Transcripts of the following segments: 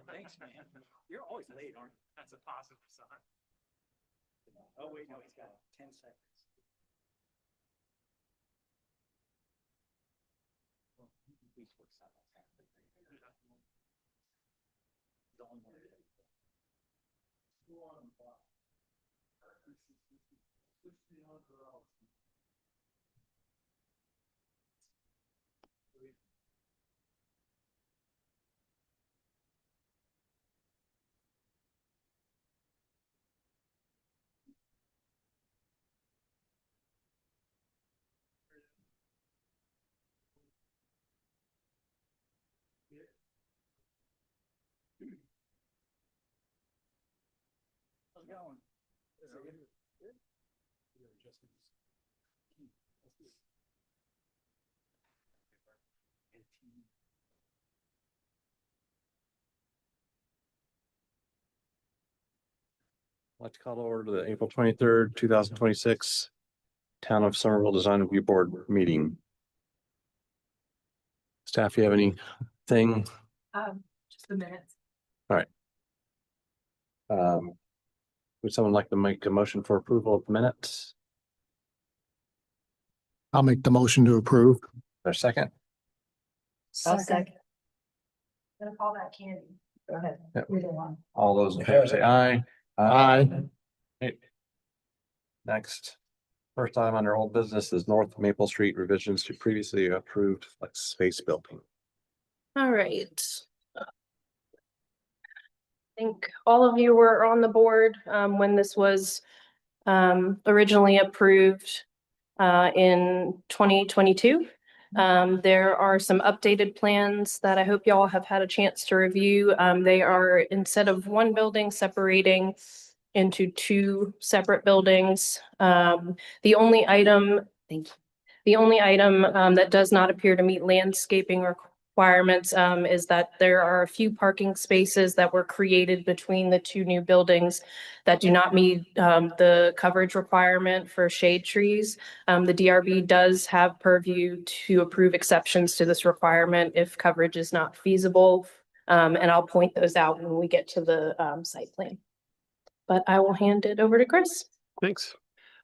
Thanks, man. You're always late, aren't you? That's a positive sign. Oh, wait, no, he's got 10 seconds. How's it going? I'd like to call to order the April 23rd, 2026 Town of Somerville Design Review Board meeting. Staff, you have anything? Just the minutes. Would someone like to make a motion for approval of the minutes? I'll make the motion to approve. Their second? I'll second. Gonna call that Candy. Go ahead. Yep. Either one. All those in favor say aye. Aye. Okay. Next, first item under old business is North Maple Street revisions to previously approved flex space building. All right. I think all of you were on the board when this was originally approved in 2022. There are some updated plans that I hope y'all have had a chance to review. They are, instead of one building, separating into two separate buildings. The only item that does not appear to meet landscaping requirements is that there are a few parking spaces that were created between the two new buildings that do not meet the coverage requirement for shade trees. The DRB does have purview to approve exceptions to this requirement if coverage is not feasible. And I'll point those out when we get to the site plan. But I will hand it over to Chris. Thanks.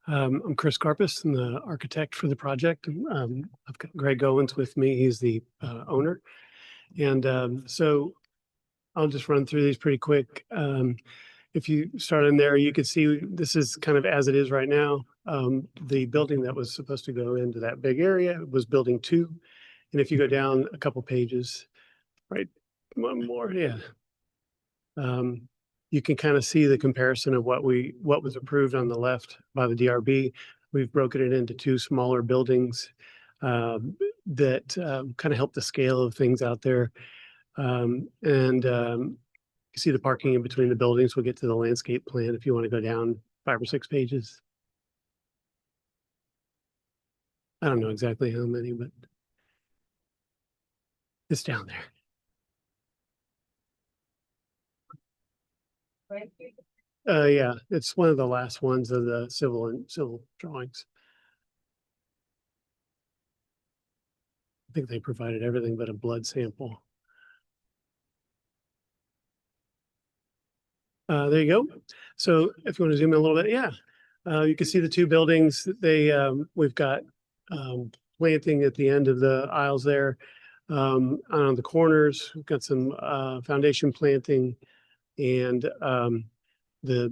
I'm Chris Carpus. I'm the architect for the project. I've got Greg Owens with me. He's the owner. And so I'll just run through these pretty quick. If you start in there, you can see this is kind of as it is right now. The building that was supposed to go into that big area was building 2. And if you go down a couple pages, right, one more, yeah. You can kind of see the comparison of what was approved on the left by the DRB. We've broken it into 2 smaller buildings that kind of help the scale of things out there. You see the parking in between the buildings. We'll get to the landscape plan if you want to go down 5 or 6 pages. I don't know exactly how many, but it's down there. Right. Yeah, it's one of the last ones of the civil drawings. I think they provided everything but a blood sample. There you go. So if you want to zoom in a little bit, yeah, you can see the 2 buildings. We've got planting at the end of the aisles there. On the corners, we've got some foundation planting. And the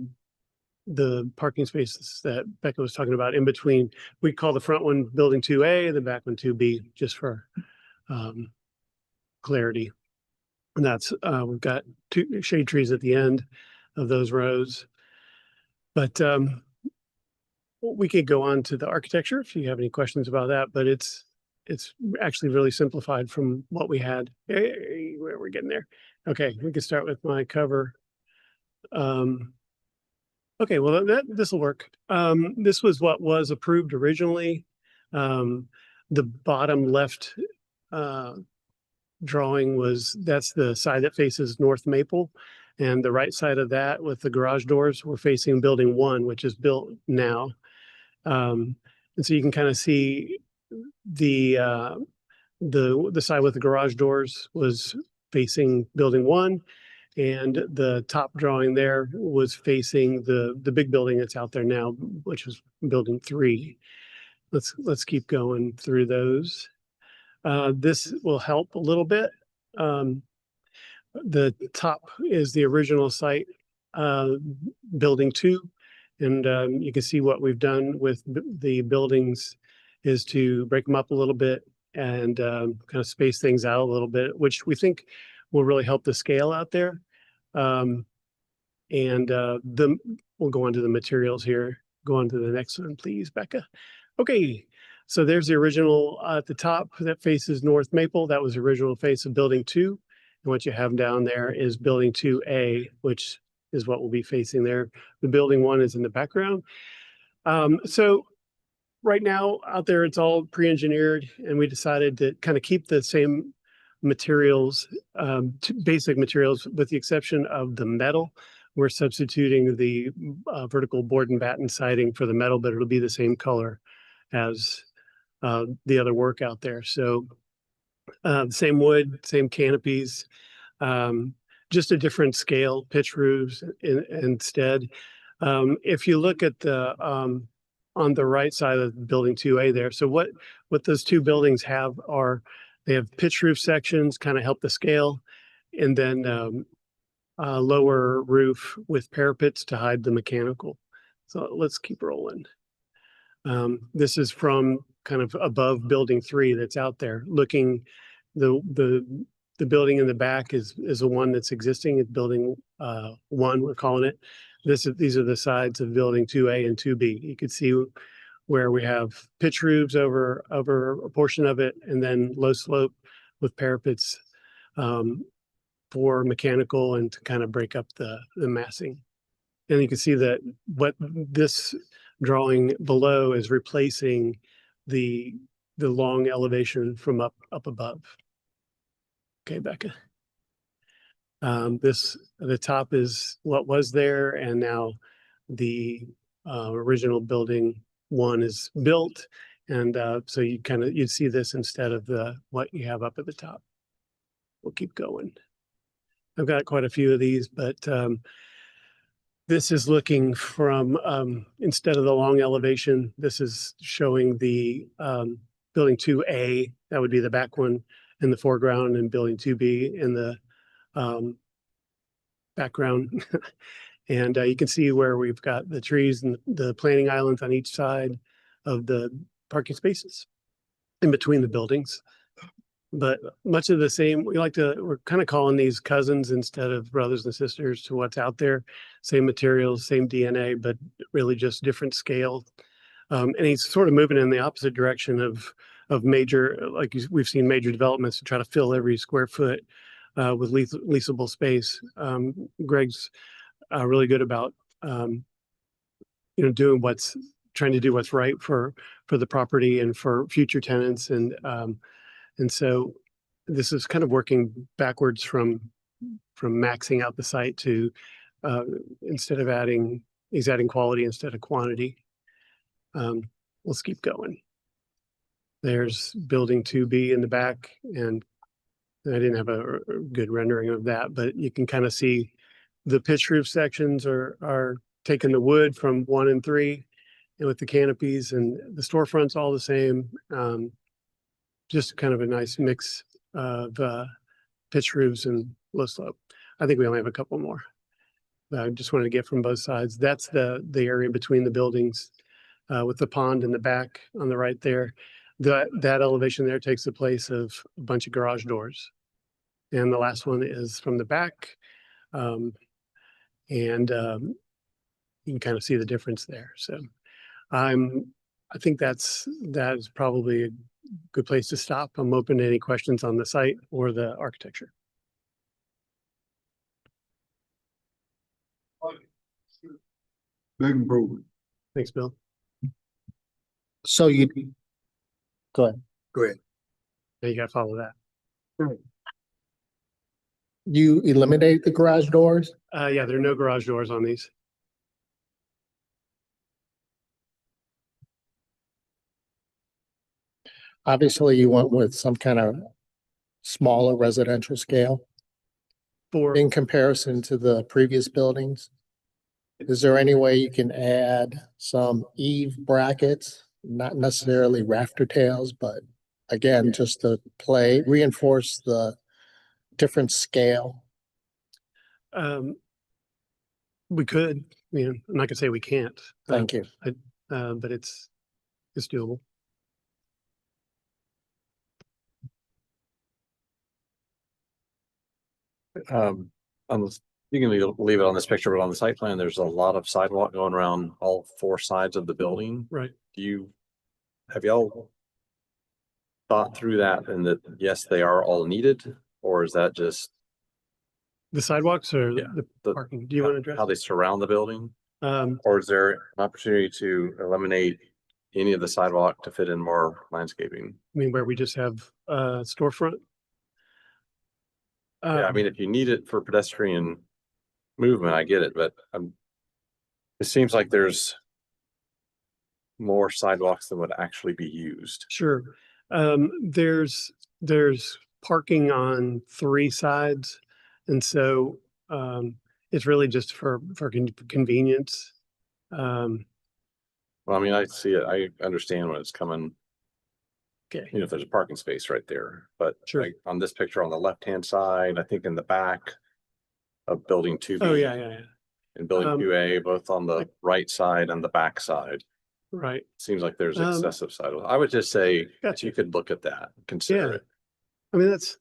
parking spaces that Becca was talking about in between, we call the front one building 2A, the back one 2B, just for clarity. And that's we've got 2 shade trees at the end of those rows. But we could go on to the architecture if you have any questions about that, but it's actually really simplified from what we had. Hey, where we're getting there. Okay, we can start with my cover. Okay, well, this will work. This was what was approved originally. The bottom left drawing that's the side that faces North Maple. And the right side of that with the garage doors, we're facing building 1, which is built now. And so you can kind of see the side with the garage doors was facing building 1. And the top drawing there was facing the big building that's out there now, which was building 3. Let's keep going through those. This will help a little bit. The top is the original site, building 2. And you can see what we've done with the buildings is to break them up a little bit and kind of space things out a little bit, which we think will really help the scale out there. We'll go on to the materials here. Go on to the next one, please, Becca. Okay, so there's the original at the top that faces North Maple. That was the original face of building 2. And what you have down there is building 2A, which is what we'll be facing there. The building 1 is in the background. So right now out there, it's all pre-engineered, and we decided to kind of keep the same materials, basic materials, with the exception of the metal. We're substituting the vertical board and batten siding for the metal, but it'll be the same color as the other work out there. So same wood, same canopies, just a different scale, pitch roofs instead. If you look at the on the right side of building 2A there, so what those 2 buildings have are they have pitch roof sections, kind of help the scale, and then lower roof with parapets to hide the mechanical. So let's keep rolling. This is from kind of above building 3 that's out there looking. The building in the back is the one that's existing. It's building 1, we're calling it. These are the sides of building 2A and 2B. You can see where we have pitch roofs over a portion of it, and then low slope with parapets for mechanical and to kind of break up the massing. And you can see that what this drawing below is replacing the long elevation from up above. Okay, Becca. The top is what was there, and now the original building 1 is built, and so you'd see this instead of what you have up at the top. We'll keep going. I've got quite a few of these, but this is looking from instead of the long elevation, this is showing the building 2A, that would be the back one in the foreground, and building 2B in the background. And you can see where we've got the trees and the planting islands on each side of the parking spaces in between the buildings. But much of the same, we're kind of calling these cousins instead of brothers and sisters to what's out there. Same materials, same DNA, but really just different scale. And he's sort of moving in the opposite direction of major, like we've seen major developments to try to fill every square foot with leasable space. Greg's really good about trying to do what's right for the property and for future tenants, and so this is kind of working backwards from maxing out the site to instead of he's adding quality instead of quantity. Let's keep going. There's building 2B in the back, and I didn't have a good rendering of that, but you can kind of see the pitch roof sections are taking the wood from 1 and 3, and with the canopies, and the storefronts all the same. Just kind of a nice mix of pitch roofs and low slope. I think we only have a couple more. I just wanted to get from both sides. That's the area between the buildings with the pond in the back on the right there. That elevation there takes the place of a bunch of garage doors. And the last one is from the back. You can kind of see the difference there. So I think that is probably a good place to stop. I'm open to any questions on the site or the architecture. Big improvement. Thanks, Bill. So you, go ahead. Go ahead. Now you gotta follow that. You eliminate the garage doors? Yeah, there are no garage doors on these. Obviously, you went with some kind of smaller residential scale For, in comparison to the previous buildings. Is there any way you can add some eave brackets, not necessarily rafter tails, but again, just to reinforce the different scale? we could, I mean, I'm not gonna say we can't. Thank you. But it's doable. You can leave it on this picture, but on the site plan, there's a lot of sidewalk going around all four sides of the building. Right. Have y'all thought through that and that, yes, they are all needed, or is that just The sidewalks or Yeah, the the- parking? Do you want to address? how they surround the building? Um, Or is there an opportunity to eliminate any of the sidewalk to fit in more landscaping? I mean, where we just have a storefront? Yeah, I mean, if you need it for pedestrian movement, I get it, but it seems like there's more sidewalks than would actually be used. Sure. There's parking on three sides. And so, it's really just for convenience. Well, I mean, I see it, I understand when it's coming, Okay, if there's a parking space right there, but Sure. like on this picture on the left-hand side, I think in the back of building 2B. oh, yeah. And building Um, 2A, both on the right side and the back side. Right. Seems like there's Um, excessive sidewalk. I would just say, if Gotcha. you could look at that, consider Yeah. it. I mean, that's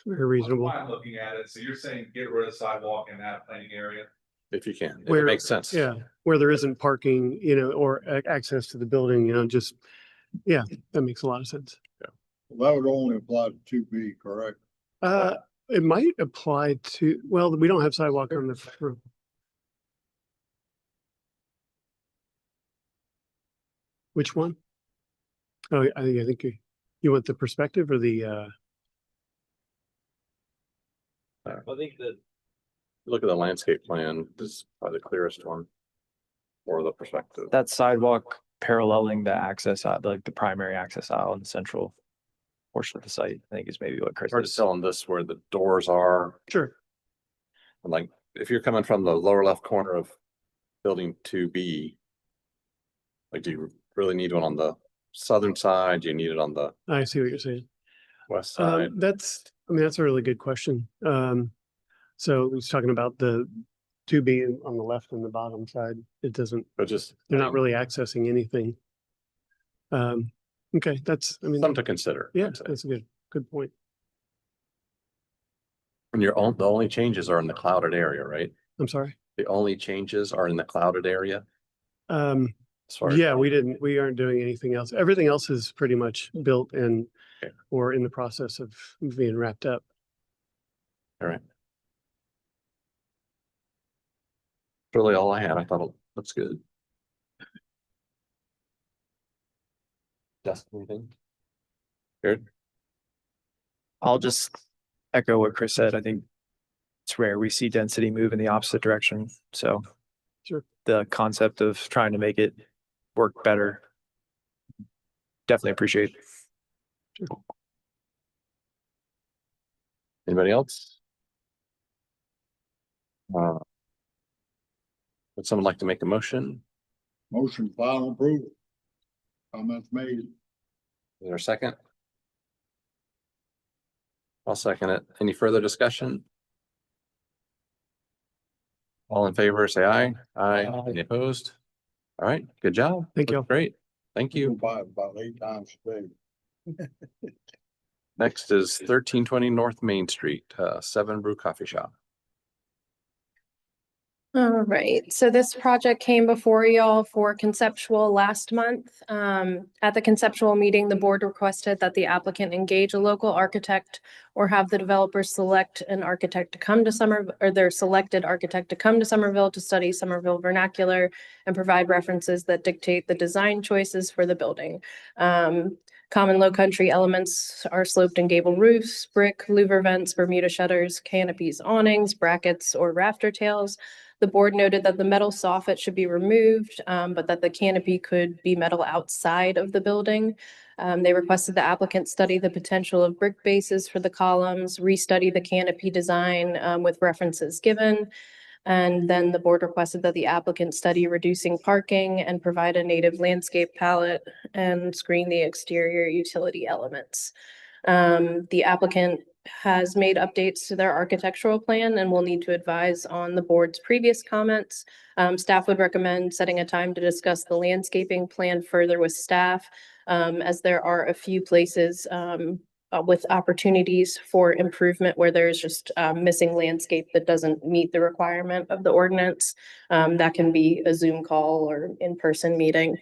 very reasonable. I'm looking at it, so you're saying get rid of sidewalk in that planning area? If you can, if it Where- makes sense. Yeah, where there isn't parking, or access to the building, just, yeah, that makes a lot of sense. That would only apply to 2B, correct? It might apply to, well, we don't have sidewalk on the roof. Which one? Oh, I think you want the perspective or the, I think that. Look at the landscape plan, this is probably the clearest one. Or the perspective. That sidewalk paralleling the access, like the primary access aisle in the central portion of the site, I think is maybe what Chris Hard to is. tell on this where the doors are, sure, and like, if you're coming from the lower left corner of building 2B. Like, do you really need one on the southern side? Do you need it on the I see what you're saying. west side? That's a really good question. So he's talking about the 2B on the left and the bottom side. It doesn't, But just. they're not really accessing anything. Okay, Something to consider. yeah, I'd say. that's a good point. And the only changes are in the clouded area, right? I'm sorry. The only changes are in the clouded area. Um, As far as. yeah, we aren't doing anything else. Everything else is pretty much built and Okay. or in the process of being wrapped up. All right. Really all I had. I thought it looks good. Justin, anything? Good. I'll just echo what Chris said. I think it's rare we see density move in the opposite direction. So Sure. the concept of trying to make it work better, definitely appreciate. Anybody else? Would someone like to make a motion? Motion final approval. Comments made. Is there a second? I'll second it. Any further discussion? All in favor, say aye. Aye. Aye. Any opposed? All right, good job. Thank you. Looked Great. Thank You you. buy it about 8 times a day. Next is 1320 North Main Street, 7 Brew Coffee Shop. All right, so this project came before y'all for conceptual last month. At the conceptual meeting, the board requested that the applicant engage a local architect or have the developer select an architect to come to or their selected architect to come to Somerville to study Somerville vernacular and provide references that dictate the design choices for the building. Common low country elements are sloped and gable roofs, brick, louver vents, Bermuda shutters, canopies, awnings, brackets, or rafter tails. The board noted that the metal soffit should be removed, but that the canopy could be metal outside of the building. They requested the applicant study the potential of brick bases for the columns, restudy the canopy design with references given. And then the board requested that the applicant study reducing parking and provide a native landscape palette and screen the exterior utility elements. The applicant has made updates to their architectural plan and will need to advise on the board's previous comments. Staff would recommend setting a time to discuss the landscaping plan further with staff, as there are a few places with opportunities for improvement where there's just missing landscape that doesn't meet the requirement of the ordinance. That can be a Zoom call or in-person meeting.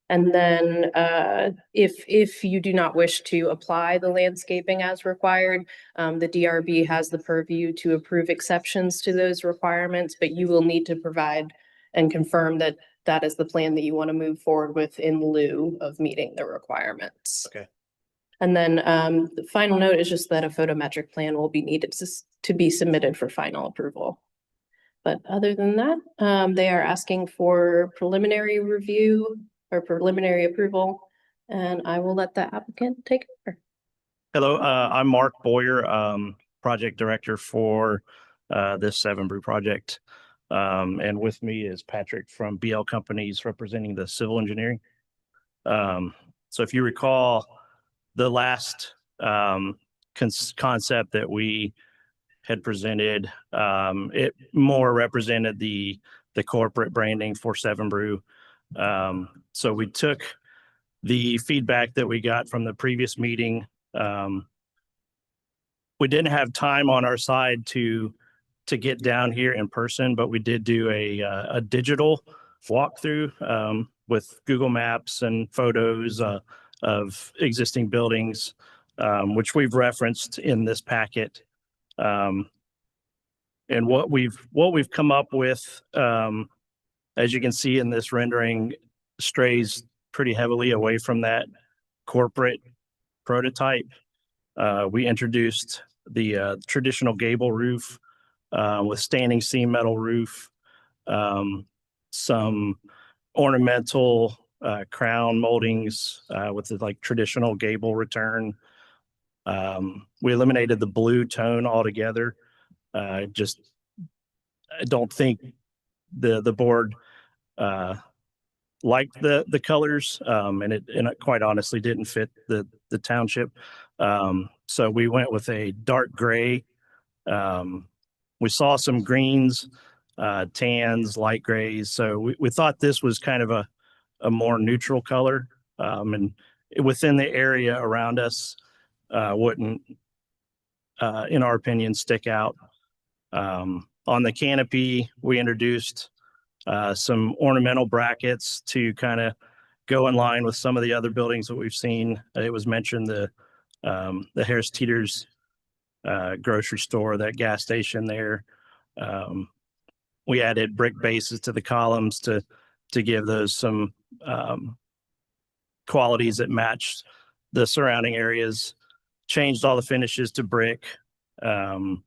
And then if you do not wish to apply the landscaping as required, the DRB has the purview to approve exceptions to those requirements, but you will need to provide and confirm that that is the plan that you want to move forward with in lieu of meeting the requirements. Okay. And then the final note is just that a photometric plan will be needed to be submitted for final approval. But other than that, they are asking for preliminary review or preliminary approval, and I will let the applicant take over. Hello, I'm Mark Boyer, project director for this Seven Brew project. And with me is Patrick from BL Companies representing the civil engineering. So if you recall, the last concept that we had presented, it more represented the corporate branding for Seven Brew. So we took the feedback that we got from the previous meeting. We didn't have time on our side to get down here in person, but we did do a digital walkthrough with Google Maps and photos of existing buildings, which we've referenced in this packet. And what we've come up with, as you can see in this rendering, strays pretty heavily away from that corporate prototype. We introduced the traditional gable roof with standing seam metal roof, some ornamental crown moldings with the like traditional gable return. We eliminated the blue tone altogether. I don't think the board liked the colors, and it quite honestly didn't fit the township. So we went with a dark gray. We saw some greens, tans, light grays. So we thought this was kind of a more neutral color, and within the area around us wouldn't, in our opinion, stick out. On the canopy, we introduced some ornamental brackets to kind of go in line with some of the other buildings that we've seen. It was mentioned the Harris Teeter's grocery store, that gas station there. We added brick bases to the columns to give those some qualities that matched the surrounding areas. Changed all the finishes to brick. In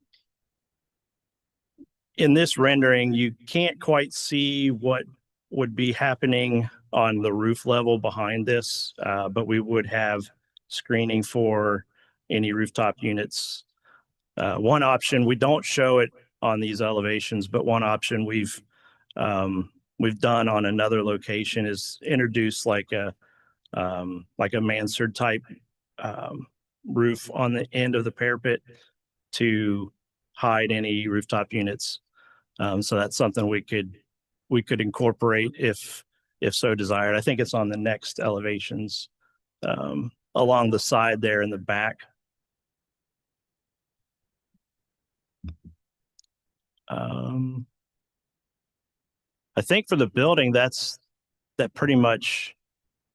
this rendering, you can't quite see what would be happening on the roof level behind this, but we would have screening for any rooftop units. One option, we don't show it on these elevations, but one option we've done on another location is introduce like a mansard type roof on the end of the parapet to hide any rooftop units. So that's something we could incorporate if so desired. I think it's on the next elevations along the side there in the back. I think for the building, that pretty much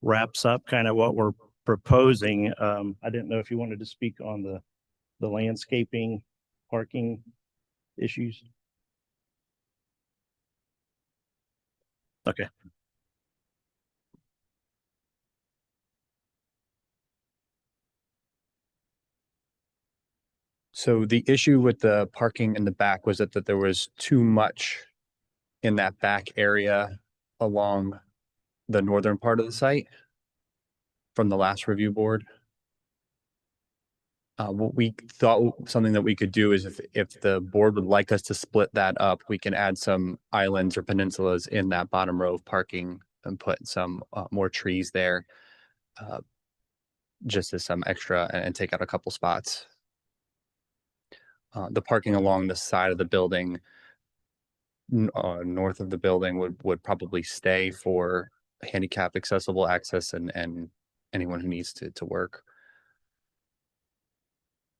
wraps up kind of what we're proposing. I didn't know if you wanted to speak on the landscaping, parking issues. Okay. So the issue with the parking in the back was that there was too much in that back area along the northern part of the site from the last review board. What we thought something that we could do is if the board would like us to split that up, we can add some islands or peninsulas in that bottom row of parking and put some more trees there. Just as some extra and take out a couple spots. The parking along the side of the building, north of the building would probably stay for handicap accessible access and anyone who needs to work.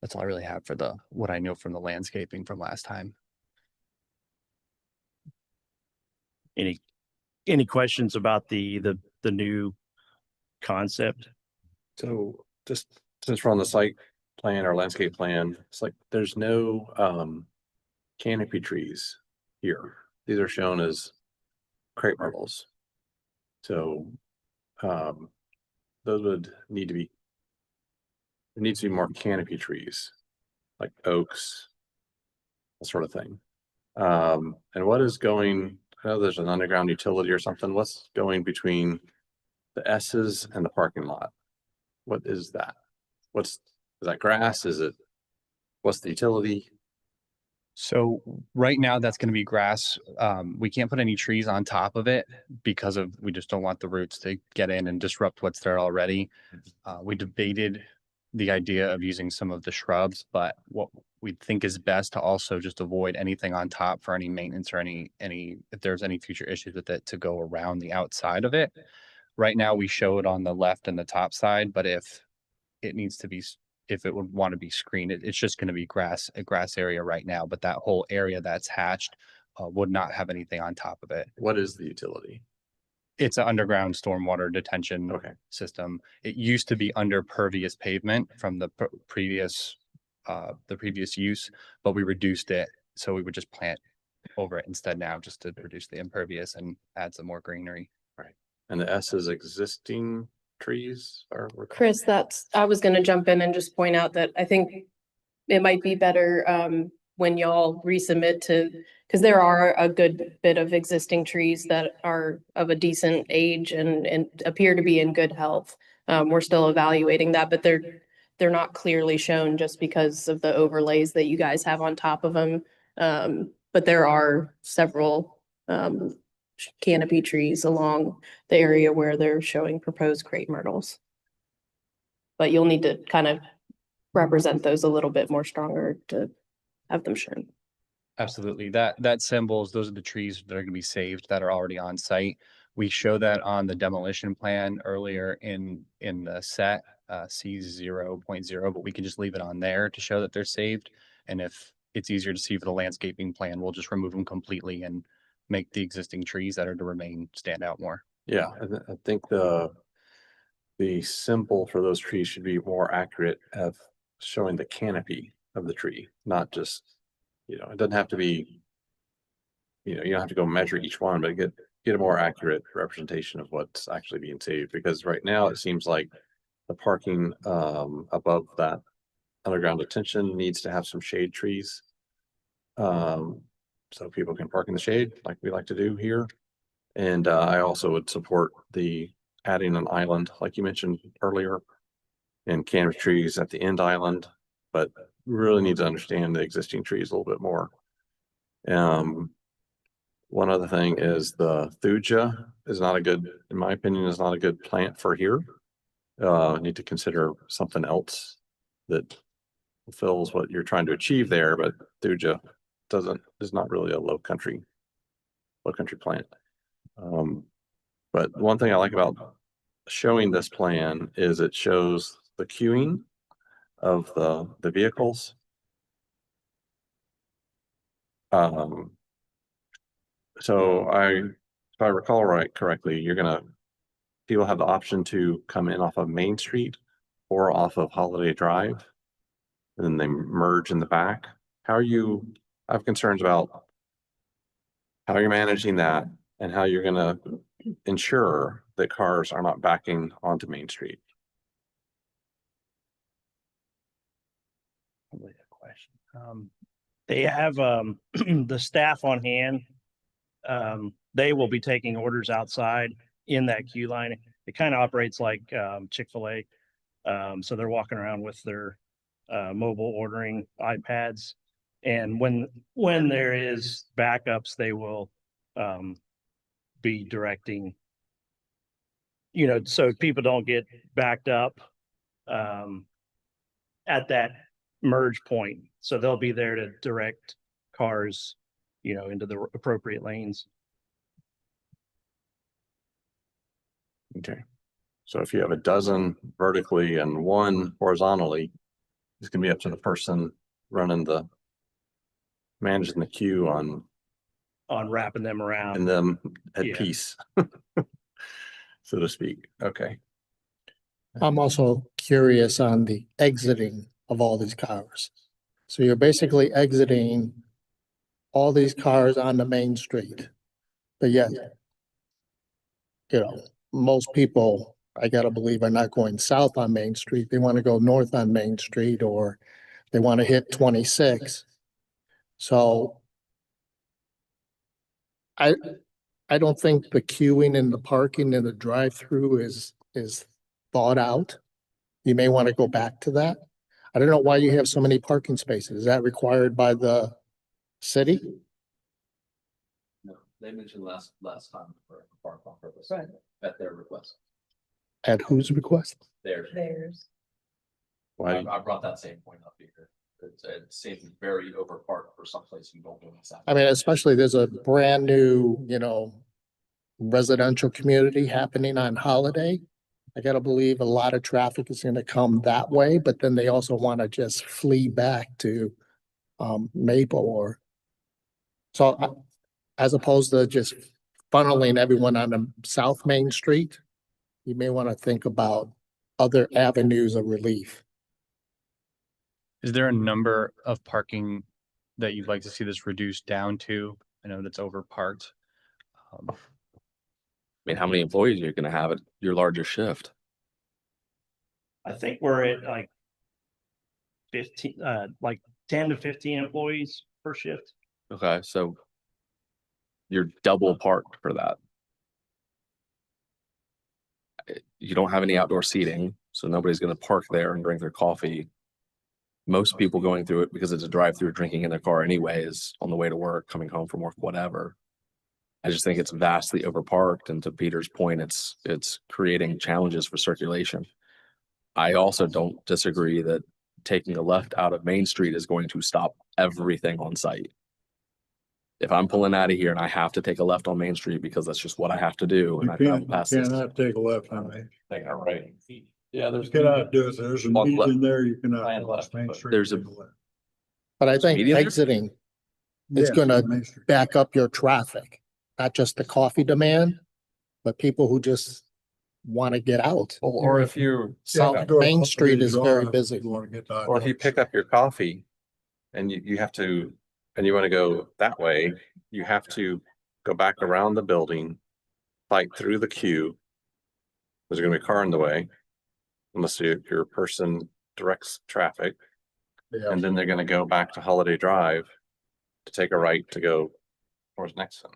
That's all I really have for what I know from the landscaping from last time. Any questions about the new concept? So just since we're on the site plan or landscape plan, it's like there's no canopy trees here. These are shown as crepe myrtles. So those would need to be, there needs to be more canopy trees, like oaks, that sort of thing. And what is going, I know there's an underground utility or something. What's going between the S's and the parking lot? What is that? Is that grass? What's the utility? So right now that's going to be grass. We can't put any trees on top of it because we just don't want the roots to get in and disrupt what's there already. We debated the idea of using some of the shrubs, but what we think is best to also just avoid anything on top for any maintenance or any if there's any future issues with it to go around the outside of it. Right now we show it on the left and the top side, but if it needs to be, if it would want to be screened, it's just going to be a grass area right now, but that whole area that's hatched would not have anything on top of it. What is the utility? It's an underground stormwater detention system. It used to be under pervious pavement from the previous use, but we reduced it. So we would just plant over it instead now just to reduce the impervious and add some more greenery. Right. And the S is existing trees or? Chris, I was gonna jump in and just point out that I think it might be better when y'all resubmit because there are a good bit of existing trees that are of a decent age and appear to be in good health. We're still evaluating that, but they're not clearly shown just because of the overlays that you guys have on top of them. But there are several canopy trees along the area where they're showing proposed crepe myrtles. But you'll need to kind of represent those a little bit more stronger to have them shown. Absolutely. That symbols, those are the trees that are going to be saved that are already on site. We show that on the demolition plan earlier in the set C0.0, but we can just leave it on there to show that they're saved. And if it's easier to see for the landscaping plan, we'll just remove them completely and make the existing trees that are to remain stand out more. Yeah, I think the symbol for those trees should be more accurate of showing the canopy of the tree, not just, it doesn't have to be, you don't have to go measure each one, but get a more accurate representation of what's actually being saved. Because right now it seems like the parking above that underground detention needs to have some shade trees. So people can park in the shade like we like to do here. And I also would support the adding an island, like you mentioned earlier, and canopy trees at the end island, but we really need to understand the existing trees a little bit more. One other thing is the thuja is not a good, in my opinion, is not a good plant for here. Need to consider something else that fulfills what you're trying to achieve there, but thuja is not really a low country plant. But one thing I like about showing this plan is it shows the queuing of the vehicles. Um. So if I recall correctly, people have the option to come in off of Main Street or off of Holiday Drive. And then they merge in the back. I have concerns about how you're managing that and how you're gonna ensure that cars are not backing onto Main Street. Probably a question. They have, the staff on hand. They will be taking orders outside in that queue line. It kind of operates like, Chick-fil-A. So they're walking around with their, mobile ordering iPads. And when there is backups, they will, be directing, so people don't get backed up, at that merge point. So they'll be there to direct cars, into the appropriate lanes. Okay. So if you have a dozen vertically and one horizontally, it's gonna be up to the person managing the queue on Wrapping them around. and them at Yeah. peace. So to speak. Okay. I'm also curious on the exiting of all these cars. So you're basically exiting all these cars on the main street. But yet, most people, I gotta believe, are not going south on Main Street. They want to go north on Main Street, or they want to hit 26. So I don't think the queuing and the parking and the drive-through is thought out. You may want to go back to that. I don't know why you have so many parking spaces. Is that required by the city? No, they mentioned last time for park on purpose. Right. At their request. At whose request? Theirs. Theirs. I brought that same point up here. It seems very overparked for someplace you don't really. I mean, especially there's a brand new, residential community happening on Holiday. I gotta believe a lot of traffic is gonna come that way, but then they also want to just flee back to Maple or as opposed to just funneling everyone on the South Main Street, you may want to think about other avenues of relief. Is there a number of parking that you'd like to see this reduced down to? I know that's over parked. I mean, how many employees are you gonna have at your largest shift? I think we're at like 15, like 10 to 15 employees per shift. Okay, so you're double parked for that. You don't have any outdoor seating, so nobody's gonna park there and drink their coffee. Most people going through it because it's a drive-through drinking in their car anyway is on the way to work, coming home from work, whatever. I just think it's vastly overparked, and to Peter's point, it's creating challenges for circulation. I also don't disagree that taking a left out of Main Street is going to stop everything on site. If I'm pulling out of here and I have to take a left on Main Street because that's just what I have to do, and I travel past this. Cannot take a left on Main. Think I'm right. Yeah, You cannot do it. There's a On meet left. in there, you cannot. Plan cross left, Main but Street there's a- to the left. But I think Median there? exiting, it's Yes, gonna on Main Street. back up your traffic, not just the coffee demand, but people who just want to get out. Or if you, South Go Main up Street the is very drive, busy. You wanna get to. or if you pick up your coffee and you have to, and you want to go that way, you have to go back around the building, fight through the queue. There's gonna be a car in the way. Unless your person directs traffic, Yeah. and then they're gonna go back to Holiday Drive to take a right to go towards Nexon.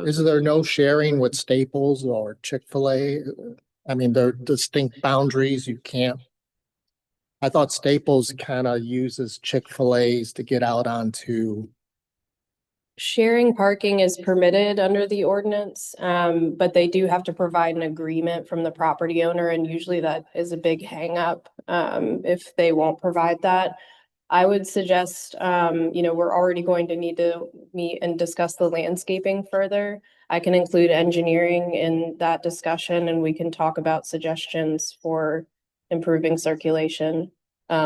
Is there no sharing with Staples or Chick-fil-A? I mean, they're distinct boundaries. You can't. I thought Staples kind of uses Chick-fil-A's to get out onto, Sharing parking is permitted under the ordinance, but they do have to provide an agreement from the property owner, and usually that is a big hangup, if they won't provide that. I would suggest, we're already going to need to meet and discuss the landscaping further. I can include engineering in that discussion, and we can talk about suggestions for improving circulation,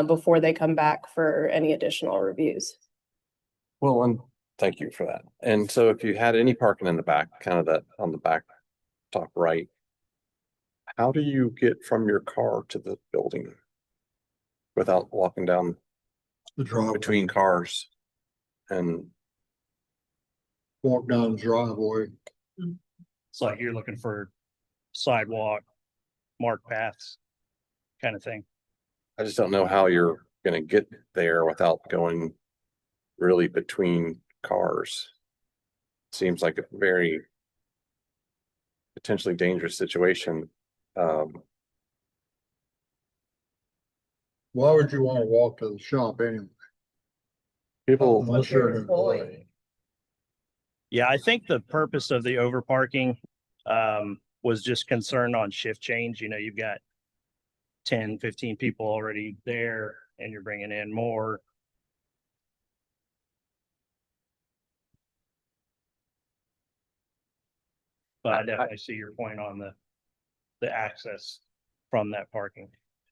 before they come back for any additional reviews. Well, and thank you for that. And so if you had any parking in the back, kind of that on the back top right, how do you get from your car to the building without walking down The driveway, between cars? And walk down the driveway. It's like you're looking for sidewalk, marked paths kind of thing. I just don't know how you're gonna get there without going really between cars. Seems like a very potentially dangerous situation. Why would you want to walk to the shop anyway? People, Unless you're an employee. Yeah, I think the purpose of the over parking was just concerned on shift change. You know, you've got 10, 15 people already there and you're bringing in more. But I definitely see your point on the access from that parking.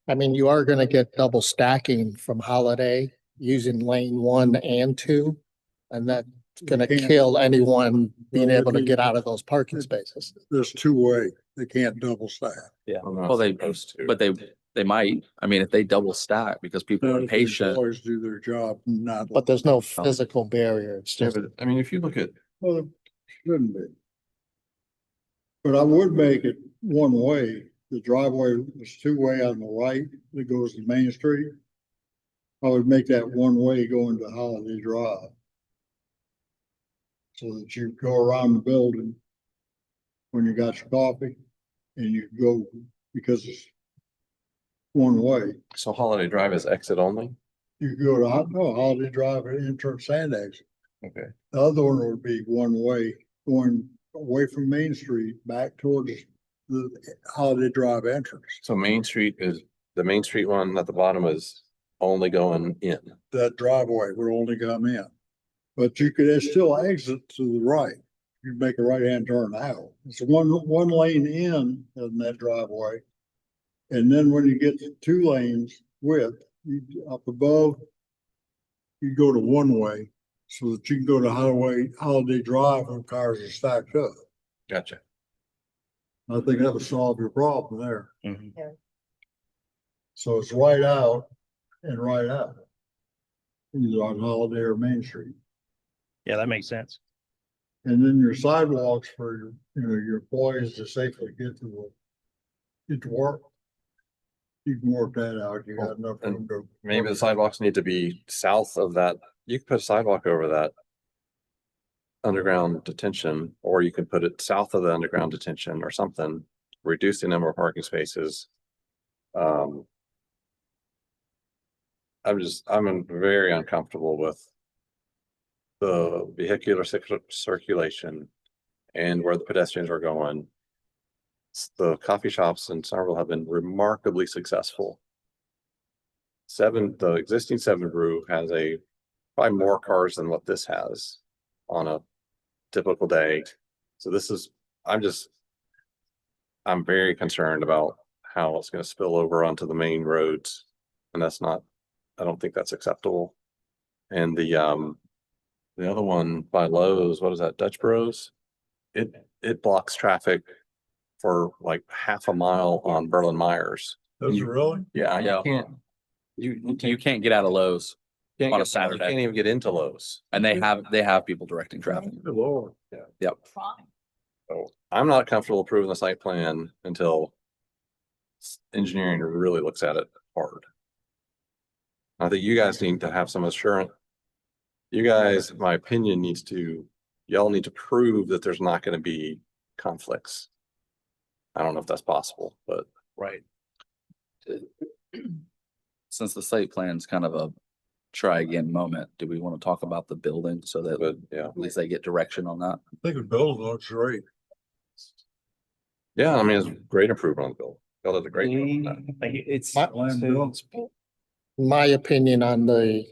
I mean, you are gonna get double stacking from Holiday using lane 1 and 2. And that's gonna can't- kill anyone being Well, able to if get you- out of those parking spaces. There's two-way. They can't double stack. Yeah, I'm not well, they, supposed to. but they might, I mean, if they double stack because people Not are if the patient. employees do their job, not. But there's no physical barrier. It's Yeah, just, but I mean, if you look at, Well, it shouldn't be. But I would make it one way. The driveway is two-way on the right that goes to Main Street. I would make that one way going to Holiday Drive. So that you go around the building when you got your coffee and you go, because it's one way. so Holiday Drive is exit only? You go to, Holiday Drive entrance and exit. Okay. The other one would be one way going away from Main Street back towards the Holiday Drive entrance. So Main Street is, the Main Street one at the bottom is only going in. That driveway would only come in. But you could still exit to the right. You make a right-hand turn out. It's one lane in that driveway. And then when you get to 2 lanes width, you up above, you go to one way so that you can go to Holiday Drive when cars are stacked up. Gotcha. I think that would solve your problem there. Mhm. So it's right out and right out. Either on Holiday or Main Street. Yeah, that makes sense. And then your sidewalks for your employees to safely get to work. You can work that out. You got enough room to. Maybe the sidewalks need to be south of that. You could put a sidewalk over that underground detention, or you could put it south of the underground detention or something, reduce the number of parking spaces. I'm very uncomfortable with the vehicular circulation and where the pedestrians are going. The coffee shops in Somerville have been remarkably successful. The existing 7 Brew has probably more cars than what this has on a typical day. So I'm very concerned about how it's going to spill over onto the main roads. And I don't think that's acceptable. And the other one by Lowe's, what is that, Dutch Bros? It blocks traffic for like half a mile on Berlin Myers. Those are really? Yeah, Yeah. You can't get out of Lowe's Can't on a get- Saturday. Can't even get into Lowe's. and they have people directing traffic. Good Lord. Yep. So I'm not comfortable approving the site plan until engineering really looks at it hard. I think you guys need to have some assurance. You guys, in my opinion, y'all need to prove that there's not going to be conflicts. I don't know if that's possible, but Right. Since the site plan's kind of a try again moment, do we want to talk about the building so that yeah. at least they get direction on that? I think the building looks great. Yeah, I mean, it's a great improvement on the bill. Bill did a great job on that. Like it's, Slam dunk. my opinion on the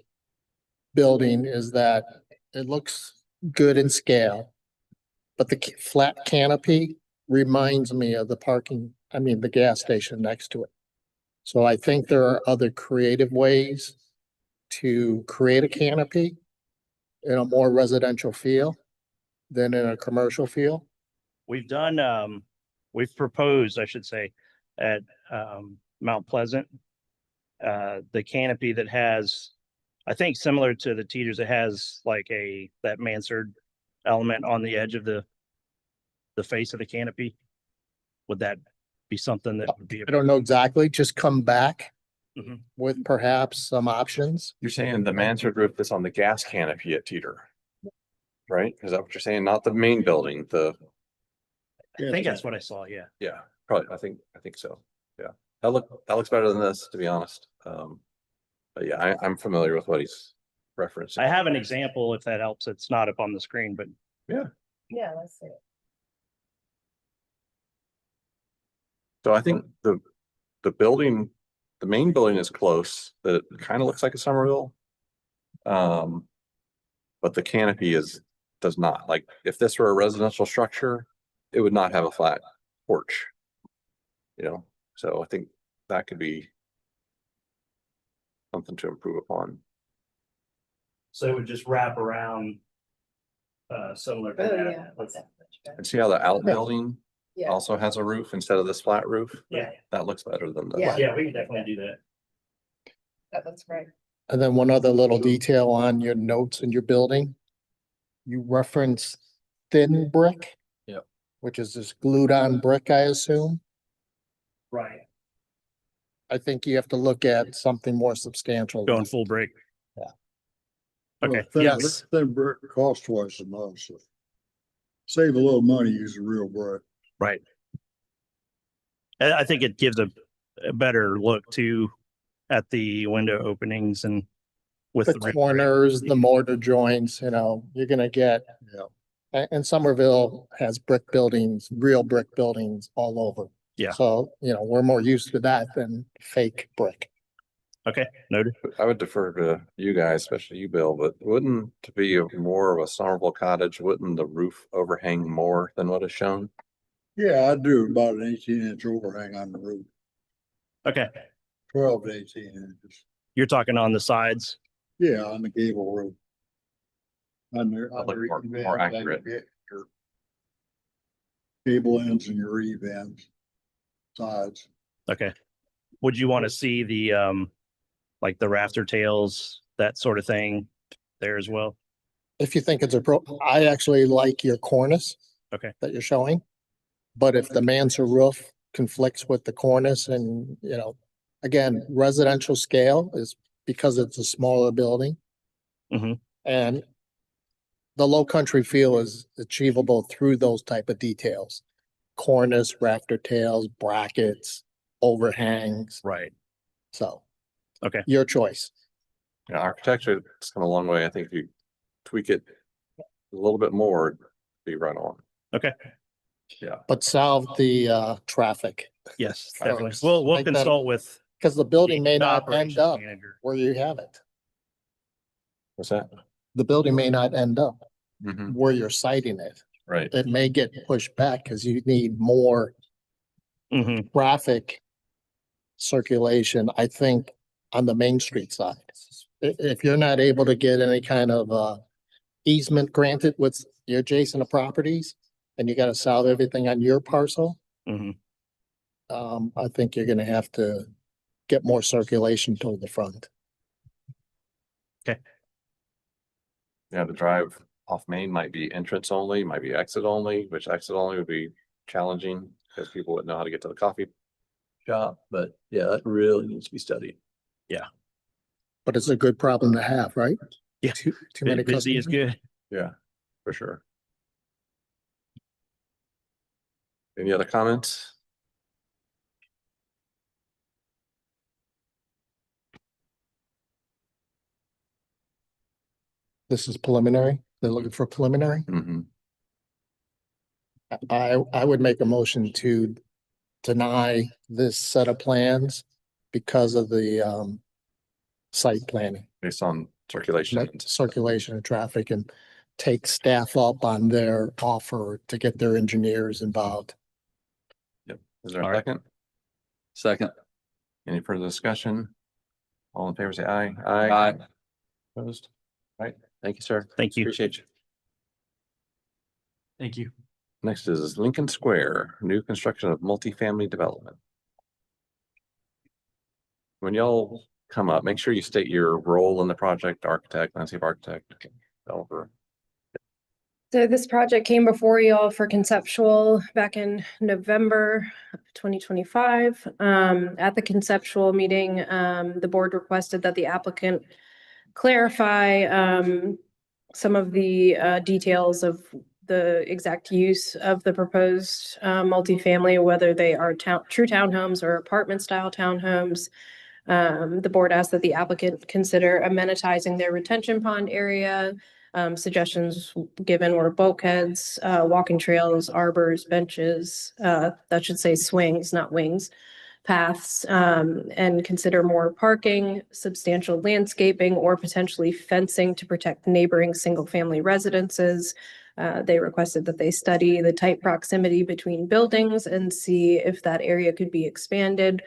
building is that it looks good in scale. But the flat canopy reminds me of the gas station next to it. So I think there are other creative ways to create a canopy in a more residential feel than in a commercial feel? We've done, we've proposed, I should say, at Mount Pleasant. The canopy that has, I think similar to the Teeters, it has like that mansard element on the edge of the face of the canopy. Would that be something that would be? I don't know exactly, just come back Mhm. with perhaps some options. You're saying the mansard roof that's on the gas canopy at Teeter? Right? Is that what you're saying? Not the main building, I think that's what I saw, yeah. yeah, probably, I think so. Yeah, that looks better than this, to be honest. But yeah, I'm familiar with what he's referencing. I have an example if that helps. It's not up on the screen, but Yeah, let's see. So I think the building, the main building is close, that it kind of looks like a Somerville. But the canopy does not. Like, if this were a residential structure, it would not have a flat porch. You know, so I think that could be something to improve upon. so it would just wrap around similar to Oh, that. yeah. That's much better. And see how the outbuilding Yeah. also has a roof instead of this flat roof? Yeah. That looks better than the. Yeah. Yeah, we can definitely do that. That's great. And then one other little detail on your notes in your building. You reference thin brick. Yep. Which is this glued on brick, I assume. Right. I think you have to look at something more substantial. Going full break. Yeah. Okay, yes. Thin brick costs twice as much. So save a little money, use a real brick. right. I think it gives a better look too at the window openings and with The brick. corners, the mortar joints, you know, you're gonna get. Yeah. And Somerville has brick buildings, real brick buildings all over. Yeah. So, you know, we're more used to that than fake brick. Okay, noted. I would defer to you guys, especially you, Bill, but wouldn't to be more of a Somerville cottage, wouldn't the roof overhang more than what is shown? Yeah, I do about an 18-inch overhang on the roof, Okay, 12 to 18 inches. you're talking on the sides. Yeah, on the gable roof. On the, That look more accurate. Your gable ends and your eave ends, sides. Okay. Would you want to see the like the rafter tails, that sort of thing there as well? If you think it's I actually like your cornice. Okay. That you're showing. But if the mansard roof conflicts with the cornice and, you know, again, residential scale is because it's a smaller building. Mhm. And the low country feel is achievable through those type of details. Cornice, rafter tails, brackets, overhangs. Right. So. Okay. Your choice. Yeah, architecture, it's come a long way. I think if you tweak it a little bit more, it'd be right on. Okay. Yeah. But solve the traffic. Yes, Sure. definitely. We'll Make that- consult with. Because the building may the not operations end up manager. where you have it. What's that? The building may not end up Mhm. where you're citing it. Right. It may get pushed back because you need more Mhm. traffic circulation, I think, on the Main Street side. If you're not able to get any kind of easement granted with your adjacent properties and you gotta solve everything on your parcel, Mhm. I think you're gonna have to get more circulation toward the front. Yeah, the drive off Main might be entrance only, might be exit only, which exit only would be challenging because people wouldn't know how to get to the coffee shop. But yeah, that really needs to be studied. But it's a good problem to have, right? Yeah. Too many Busy is customers. good. Yeah, for sure. Any other comments? This is preliminary. They're looking for preliminary. Mm-hmm. I would make a motion to deny this set of plans because of the site planning, Based on circulation. circulation of traffic, and take staff up on their offer to get their engineers involved. Is there All a right. second? Second. Any further discussion? All in favor, say aye. Aye. Opposed? Right, Thank you, sir. Thank you. Appreciate you. Thank you. Next is Lincoln Square, new construction of multifamily development. When y'all come up, make sure you state your role in the project, architect, landscape architect, developer. So this project came before y'all for conceptual back in November of 2025. At the conceptual meeting, the board requested that the applicant clarify some of the details of the exact use of the proposed multifamily, whether they are true townhomes or apartment style townhomes. The board asked that the applicant consider amenitizing their retention pond area. Suggestions given were bulkheads, walking trails, arbors, benches, that should say swings, not wings, paths, and consider more parking, substantial landscaping, or potentially fencing to protect neighboring single-family residences. They requested that they study the tight proximity between buildings and see if that area could be expanded.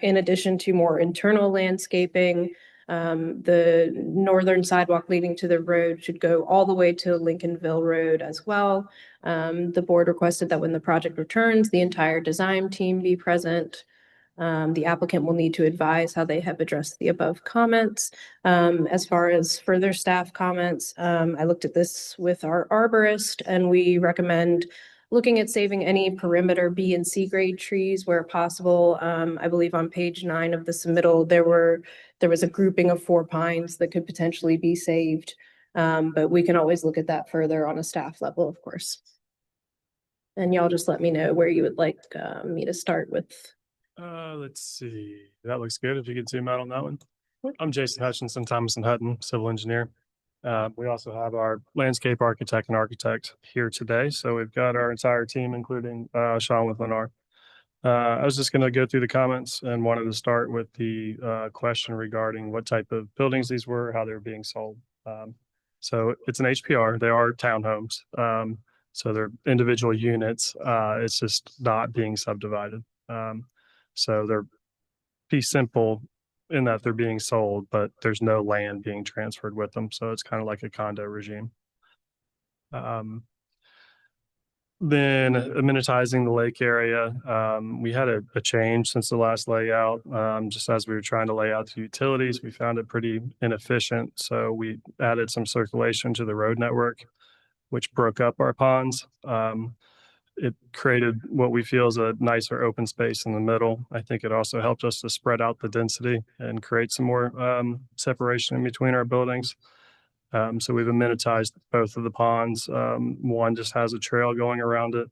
In addition to more internal landscaping, the northern sidewalk leading to the road should go all the way to Lincolnville Road as well. The board requested that when the project returns, the entire design team be present. The applicant will need to advise how they have addressed the above comments. As far as further staff comments, I looked at this with our arborist, and we recommend looking at saving any perimeter B and C grade trees where possible. I believe on page 9 of the submittal, there was a grouping of 4 pines that could potentially be saved. But we can always look at that further on a staff level, of course. And y'all just let me know where you would like me to start with. Let's see. That looks good. If you could zoom out on that one. I'm Jason Hutchinson, Thomas and Hutton, civil engineer. We also have our landscape architect and architect here today. So we've got our entire team, including Sean with Lennar. I was just going to go through the comments and wanted to start with the question regarding what type of buildings these were, how they were being sold. So it's an HPR. They are townhomes. So they're individual units. It's just not being subdivided. So they're fee simple in that they're being sold, but there's no land being transferred with them. So it's kind of like a condo regime. Then amenitizing the lake area. We had a change since the last layout. Just as we were trying to lay out the utilities, we found it pretty inefficient. So we added some circulation to the road network, which broke up our ponds. It created what we feel is a nicer open space in the middle. I think it also helped us to spread out the density and create some more separation in between our buildings. So we've amenitized both of the ponds. One just has a trail going around it.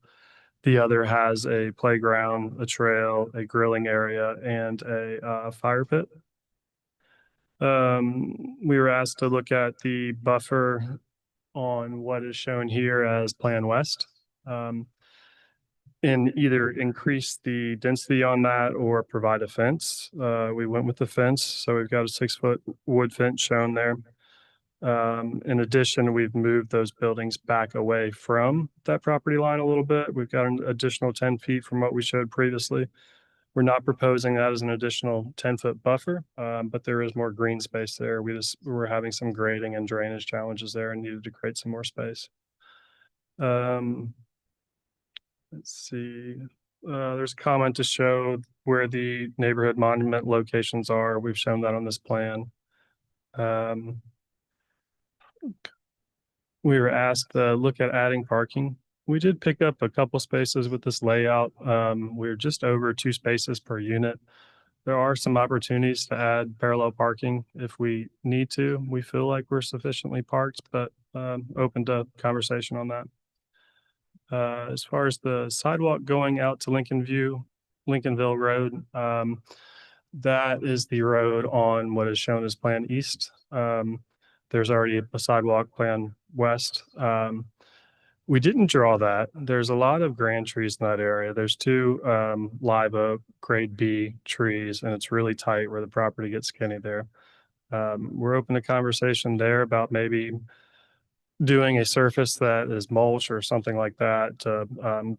The other has a playground, a trail, a grilling area, and a fire pit. We were asked to look at the buffer on what is shown here as Plan West. And either increase the density on that or provide a fence. We went with the fence, so we've got a 6-foot wood fence shown there. In addition, we've moved those buildings back away from that property line a little bit. We've got an additional 10 feet from what we showed previously. We're not proposing that as an additional 10-foot buffer, but there is more green space there. We're having some grading and drainage challenges there and needed to create some more space. Let's see. There's a comment to show where the neighborhood monument locations are. We've shown that on this plan. We were asked to look at adding parking. We did pick up a couple spaces with this layout. We're just over 2 spaces per unit. There are some opportunities to add parallel parking if we need to. We feel like we're sufficiently parked, but open to conversation on that. As far as the sidewalk going out to Lincolnville Road, that is the road on what is shown as Plan East. There's already a sidewalk Plan West. We didn't draw that. There's a lot of grand trees in that area. There's 2 live oak grade B trees, and it's really tight where the property gets skinny there. We're open to conversation there about maybe doing a surface that is mulch or something like that to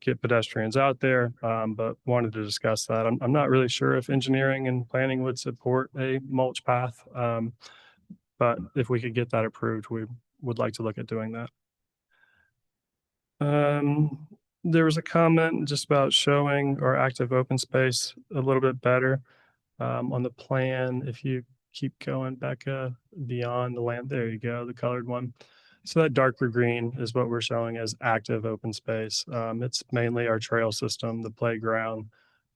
get pedestrians out there, but wanted to discuss that. I'm not really sure if engineering and planning would support a mulch path, but if we could get that approved, we would like to look at doing that. There was a comment just about showing our active open space a little bit better. On the plan, if you keep going back beyond the land, there you go, the colored one. So that darker green is what we're showing as active open space. It's mainly our trail system, the playground,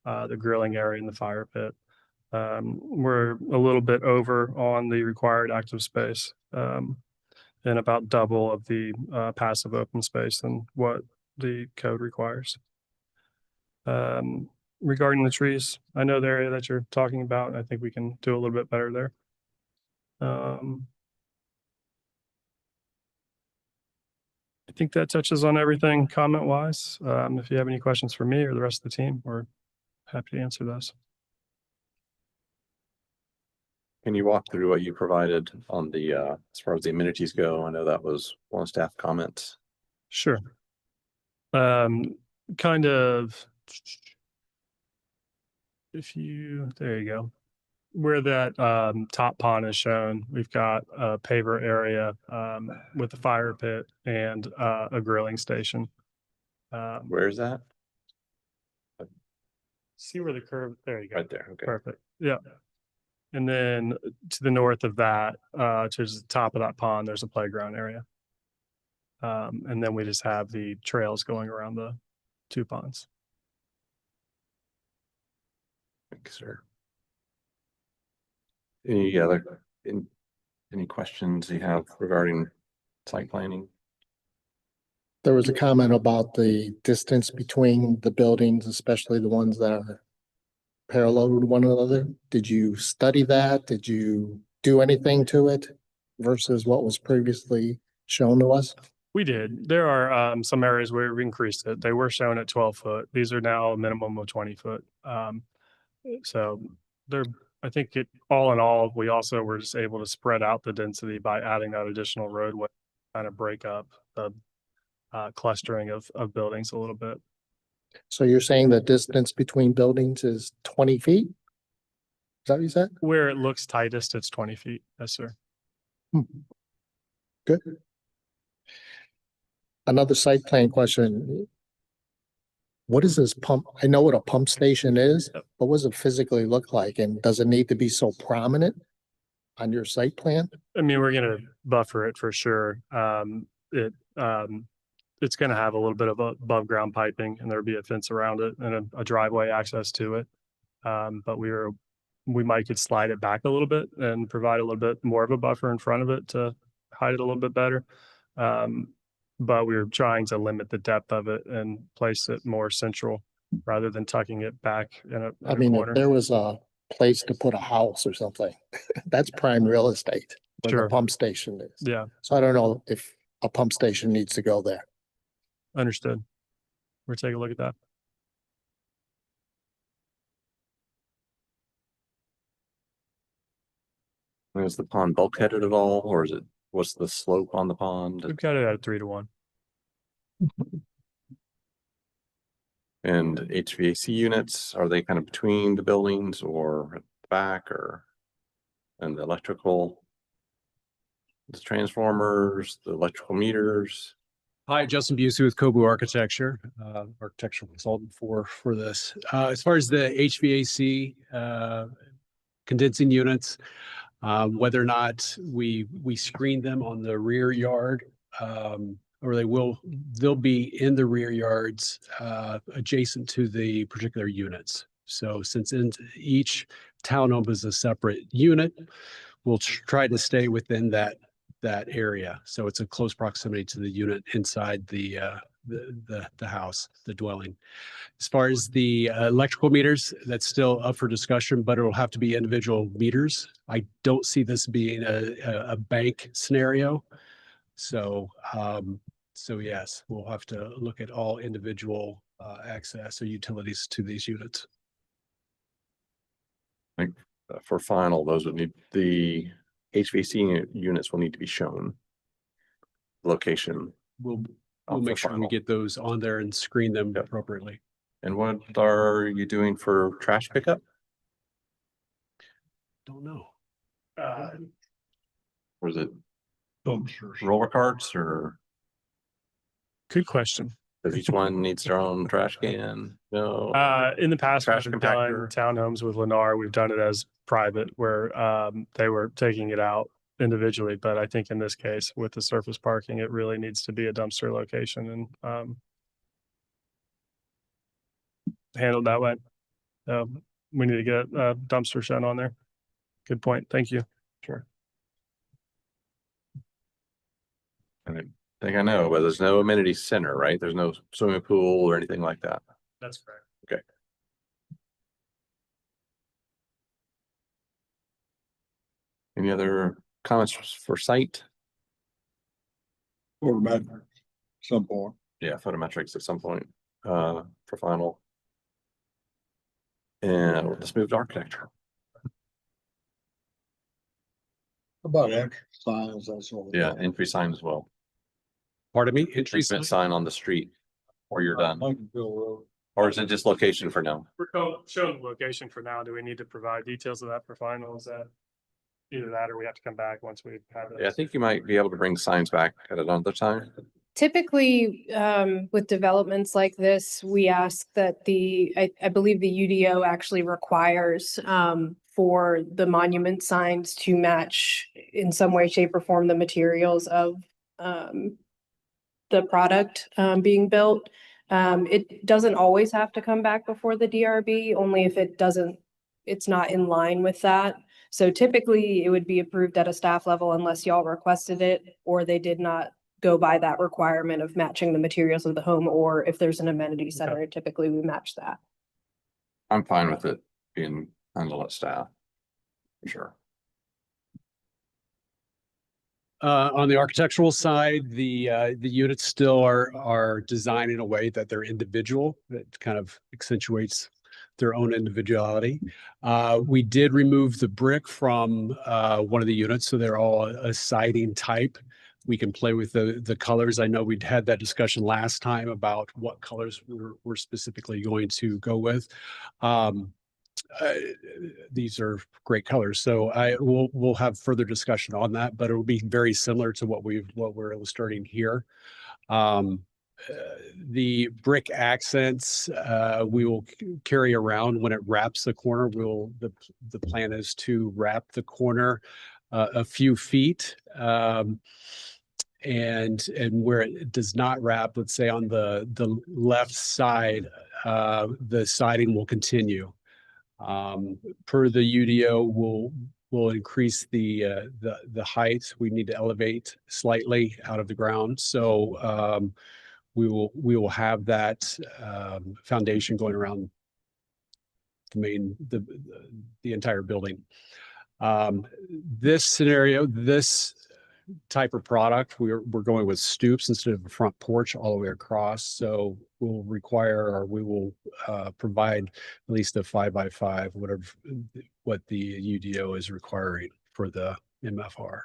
the grilling area and the fire pit. We're a little bit over on the required active space, and about double of the passive open space than what the code requires. Regarding the trees, I know the area that you're talking about, and I think we can do a little bit better there. I think that touches on everything comment wise. If you have any questions for me or the rest of the team, we're happy to answer those. Can you walk through what you provided on the, as far as the amenities go? I know that was one of staff comments. Sure. Kind of, there you go. Where that top pond is shown, we've got a paver area with a fire pit and a grilling station. Where is that? See where the curve, there you go. Right there. Okay. Perfect. Yeah. And then to the north of that, to the top of that pond, there's a playground area. And then we just have the trails going around the two ponds. Thanks, sir. Any any questions you have regarding site planning? There was a comment about the distance between the buildings, especially the ones that are parallel with one another. Did you study that? Did you do anything to it versus what was previously shown to us? We did. There are some areas where we increased it. They were shown at 12 foot. These are now a minimum of 20 foot. So they're, I think all in all, we also were just able to spread out the density by adding that additional roadway, kind of break up the clustering of buildings a little bit. So you're saying the distance between buildings is 20 feet? Is that what you said? Where it looks tightest, it's 20 feet. Yes, sir. Good. Another site plan question. What is this pump? I know what a pump station is, but what does it physically look like? And does it need to be so prominent on your site plan? I mean, we're going to buffer it for sure. It's going to have a little bit of above ground piping, and there'll be a fence around it and a driveway access to it. But we might could slide it back a little bit and provide a little bit more of a buffer in front of it to hide it a little bit better. But we were trying to limit the depth of it and place it more central rather than tucking it back in a corner. If there was a place to put a house or something, that's prime real estate where Sure. the pump station is. Yeah, So I don't know if a pump station needs to go there. understood. We'll take a look at that. Is the pond bulkheaded at all, or what's the slope on the pond? We've got it at 3-to-1. And HVAC units, are they kind of between the buildings or at the back, or? And the electrical, the transformers, the electrical meters? Hi, Justin Busey with Kobu Architecture, architectural consultant for this. As far as the HVAC condensing units, whether or not we screen them on the rear yard, or they'll be in the rear yards adjacent to the particular units. So since each townhome is a separate unit, we'll try to stay within that area. So it's in close proximity to the unit inside the house, the dwelling. As far as the electrical meters, that's still up for discussion, but it'll have to be individual meters. I don't see this being a bank scenario. So yes, we'll have to look at all individual access or utilities to these units. For final, those would need, the HVAC units will need to be shown. Location. We'll make sure we get those on there and screen them appropriately. And what are you doing for trash pickup? Don't know. Or is it dumpsters. roller carts, or Good question. does each one needs their own trash can? No. In the past, Trash we've done compactor. townhomes with Lennar. We've done it as private where they were taking it out individually. But I think in this case, with the surface parking, it really needs to be a dumpster location and handled that way. We need to get a dumpster shed on there. Good point. Thank you. Sure. I think I know, but there's no amenity center, right? There's no swimming pool or anything like that. That's correct. Okay. Any other comments for site? Or at some point. Yeah, photometrics at some point, for final. And let's move to architecture. About entry signs, that sort of. Yeah, entry sign as well. Pardon me, entry Treatment sign on the street, or you're done, Lincolnville Road. or is it just location for now? We're showing the location for now. Do we need to provide details of that for final? Is that either that or we have to come back once we've had Yeah, I it? think you might be able to bring signs back at another time. Typically, with developments like this, we ask that I believe the UDO actually requires, for the monument signs to match in some way, shape or form, the materials of, the product, being built. It doesn't always have to come back before the DRB, only if it's not in line with that. So typically it would be approved at a staff level unless y'all requested it, or they did not go by that requirement of matching the materials of the home, or if there's an amenity center, typically we match that. I'm fine with it being handled at staff. For sure. On the architectural side, the units still are designed in a way that they're individual, that kind of accentuates their own individuality. We did remove the brick from one of the units, so they're all a siding type. We can play with the colors. I know we'd had that discussion last time about what colors we're specifically going to go with. These are great colors, so we'll have further discussion on that, but it will be very similar to what we're illustrating here. The brick accents we will carry around when it wraps the corner. The plan is to wrap the corner a few feet, and where it does not wrap, let's say on the left side, the siding will continue. Per the UDO, we'll increase the height. We need to elevate slightly out of the ground, so we will have that foundation going around the entire building. This scenario, this type of product, we're going with stoops instead of a front porch all the way across. So we'll require, or we will provide at least a 5x5, what the UDO is requiring for the MFR.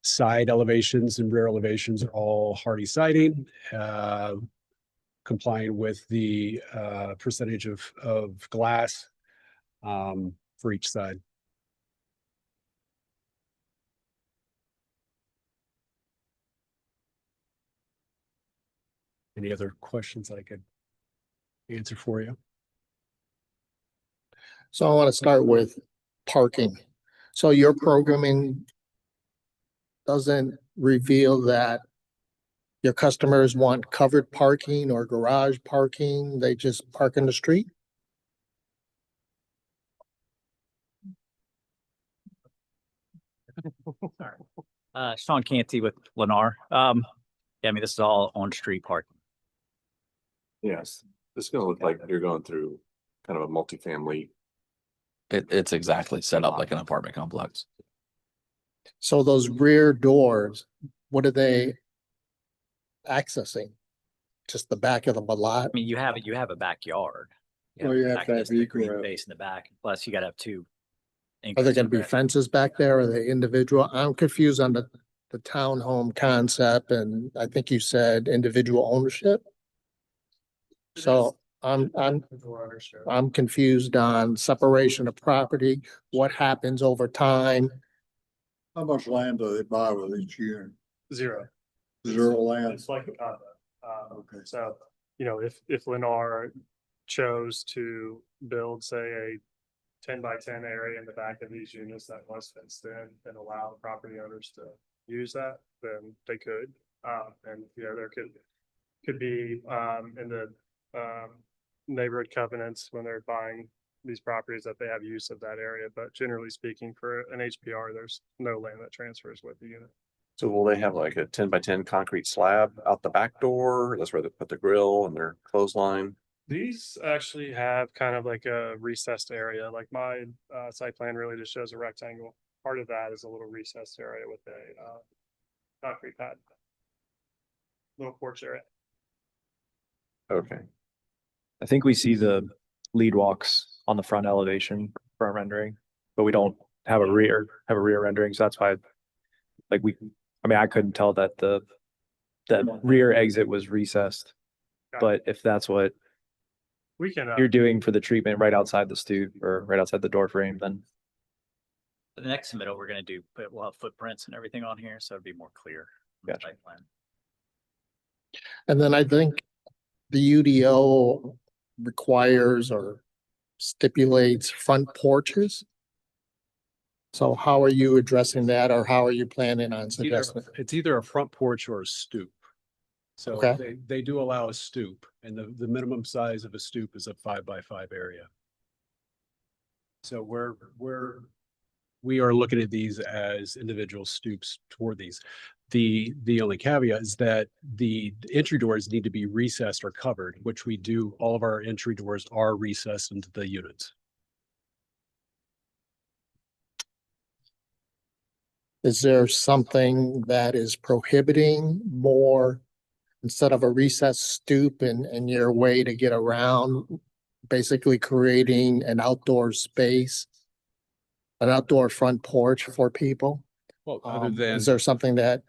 Side elevations and rear elevations are all hardy siding, complying with the percentage of glass for each side. Any other questions I could answer for you? So I want to start with parking. So your programming doesn't reveal that your customers want covered parking or garage parking, they just park in the street? Sean Canty with Lennar. Yeah, I mean, this is all on-street parking. Yes, this is gonna look like you're going through kind of a multifamily. It's exactly set up like an apartment complex. So those rear doors, what are they accessing? Just the back of the lot? I mean, you have a backyard. Well, you have to have access the green egress. space in the back, plus you gotta have two. Are there gonna be ingress. fences back there? Are they individual? I'm confused on the townhome concept, and I think you said individual ownership. So I'm confused on separation of property, what happens over time. How much land do they buy with each unit? Zero. Zero land? It's like a condo. Okay. So, you know, if Lennar chose to build, say, a 10 by 10 area in the back of these units that was fenced in and allow the property owners to use that, then they could. And, you know, there could be, in the, neighborhood covenants when they're buying these properties that they have use of that area. But generally speaking, for an HPR, there's no land that transfers with the unit. So will they have like a 10 by 10 concrete slab out the back door? That's where they put the grill and their clothesline. These actually have kind of like a recessed area, like my site plan really just shows a rectangle. Part of that is a little recessed area with a concrete pad. Little porch area. Okay. I think we see the lead walks on the front elevation front rendering, but we don't have a rear rendering. So that's why, like I couldn't tell that the rear exit was recessed. But if that's what We can, you're doing for the treatment right outside the stoop or right outside the door frame, then The next submittal we're gonna do, we'll have footprints and everything on here, so it'd be more clear. on the Gotcha. site plan. And then I think the UDO requires or stipulates front porches. So how are you addressing that, or how are you planning on suggesting? It's either a front porch or a stoop. So Okay. they do allow a stoop, and the minimum size of a stoop is a 5 by 5 area. So we are looking at these as individual stoops toward these. The only caveat is that the entry doors need to be recessed or covered, which we do. All of our entry doors are recessed into the units. Is there something that is prohibiting more, instead of a recessed stoop and your way to get around, basically creating an outdoor space, an outdoor front porch for people? Well, other than Is there something that,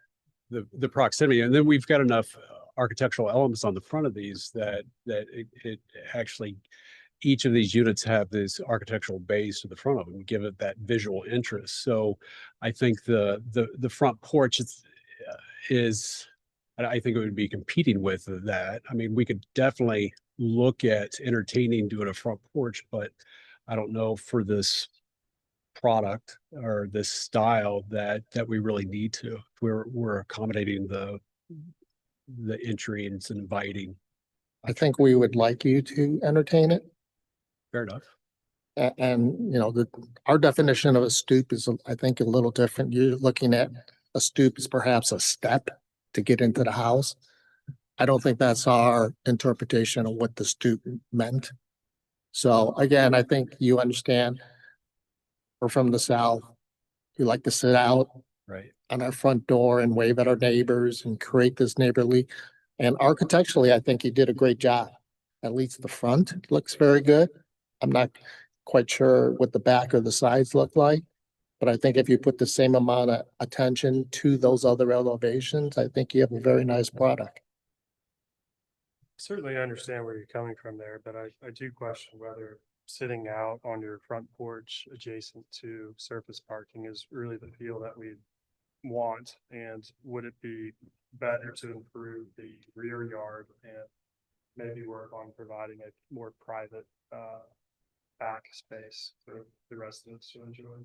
the proximity, and then we've got enough architectural elements on the front of these that it actually, each of these units have this architectural base to the front of them, give it that visual interest. So I think the front porch is I think it would be competing with that. I mean, we could definitely look at entertaining doing a front porch, but I don't know for this product or this style that we really need to. We're accommodating the entry and it's inviting. I think we would like you to entertain it. Fair enough. And, you know, our definition of a stoop is, I think, a little different. You're looking at a stoop as perhaps a step to get into the house. I don't think that's our interpretation of what the stoop meant. So again, I think you understand, we're from the South. We like to sit out Right. on our front door and wave at our neighbors and create this neighborly. And architecturally, I think you did a great job. At least the front looks very good. I'm not quite sure what the back or the sides look like, but I think if you put the same amount of attention to those other elevations, I think you have a very nice product. Certainly understand where you're coming from there, but I do question whether sitting out on your front porch adjacent to surface parking is really the feel that we want. And would it be better to improve the rear yard and maybe work on providing a more private back space for the residents to enjoy?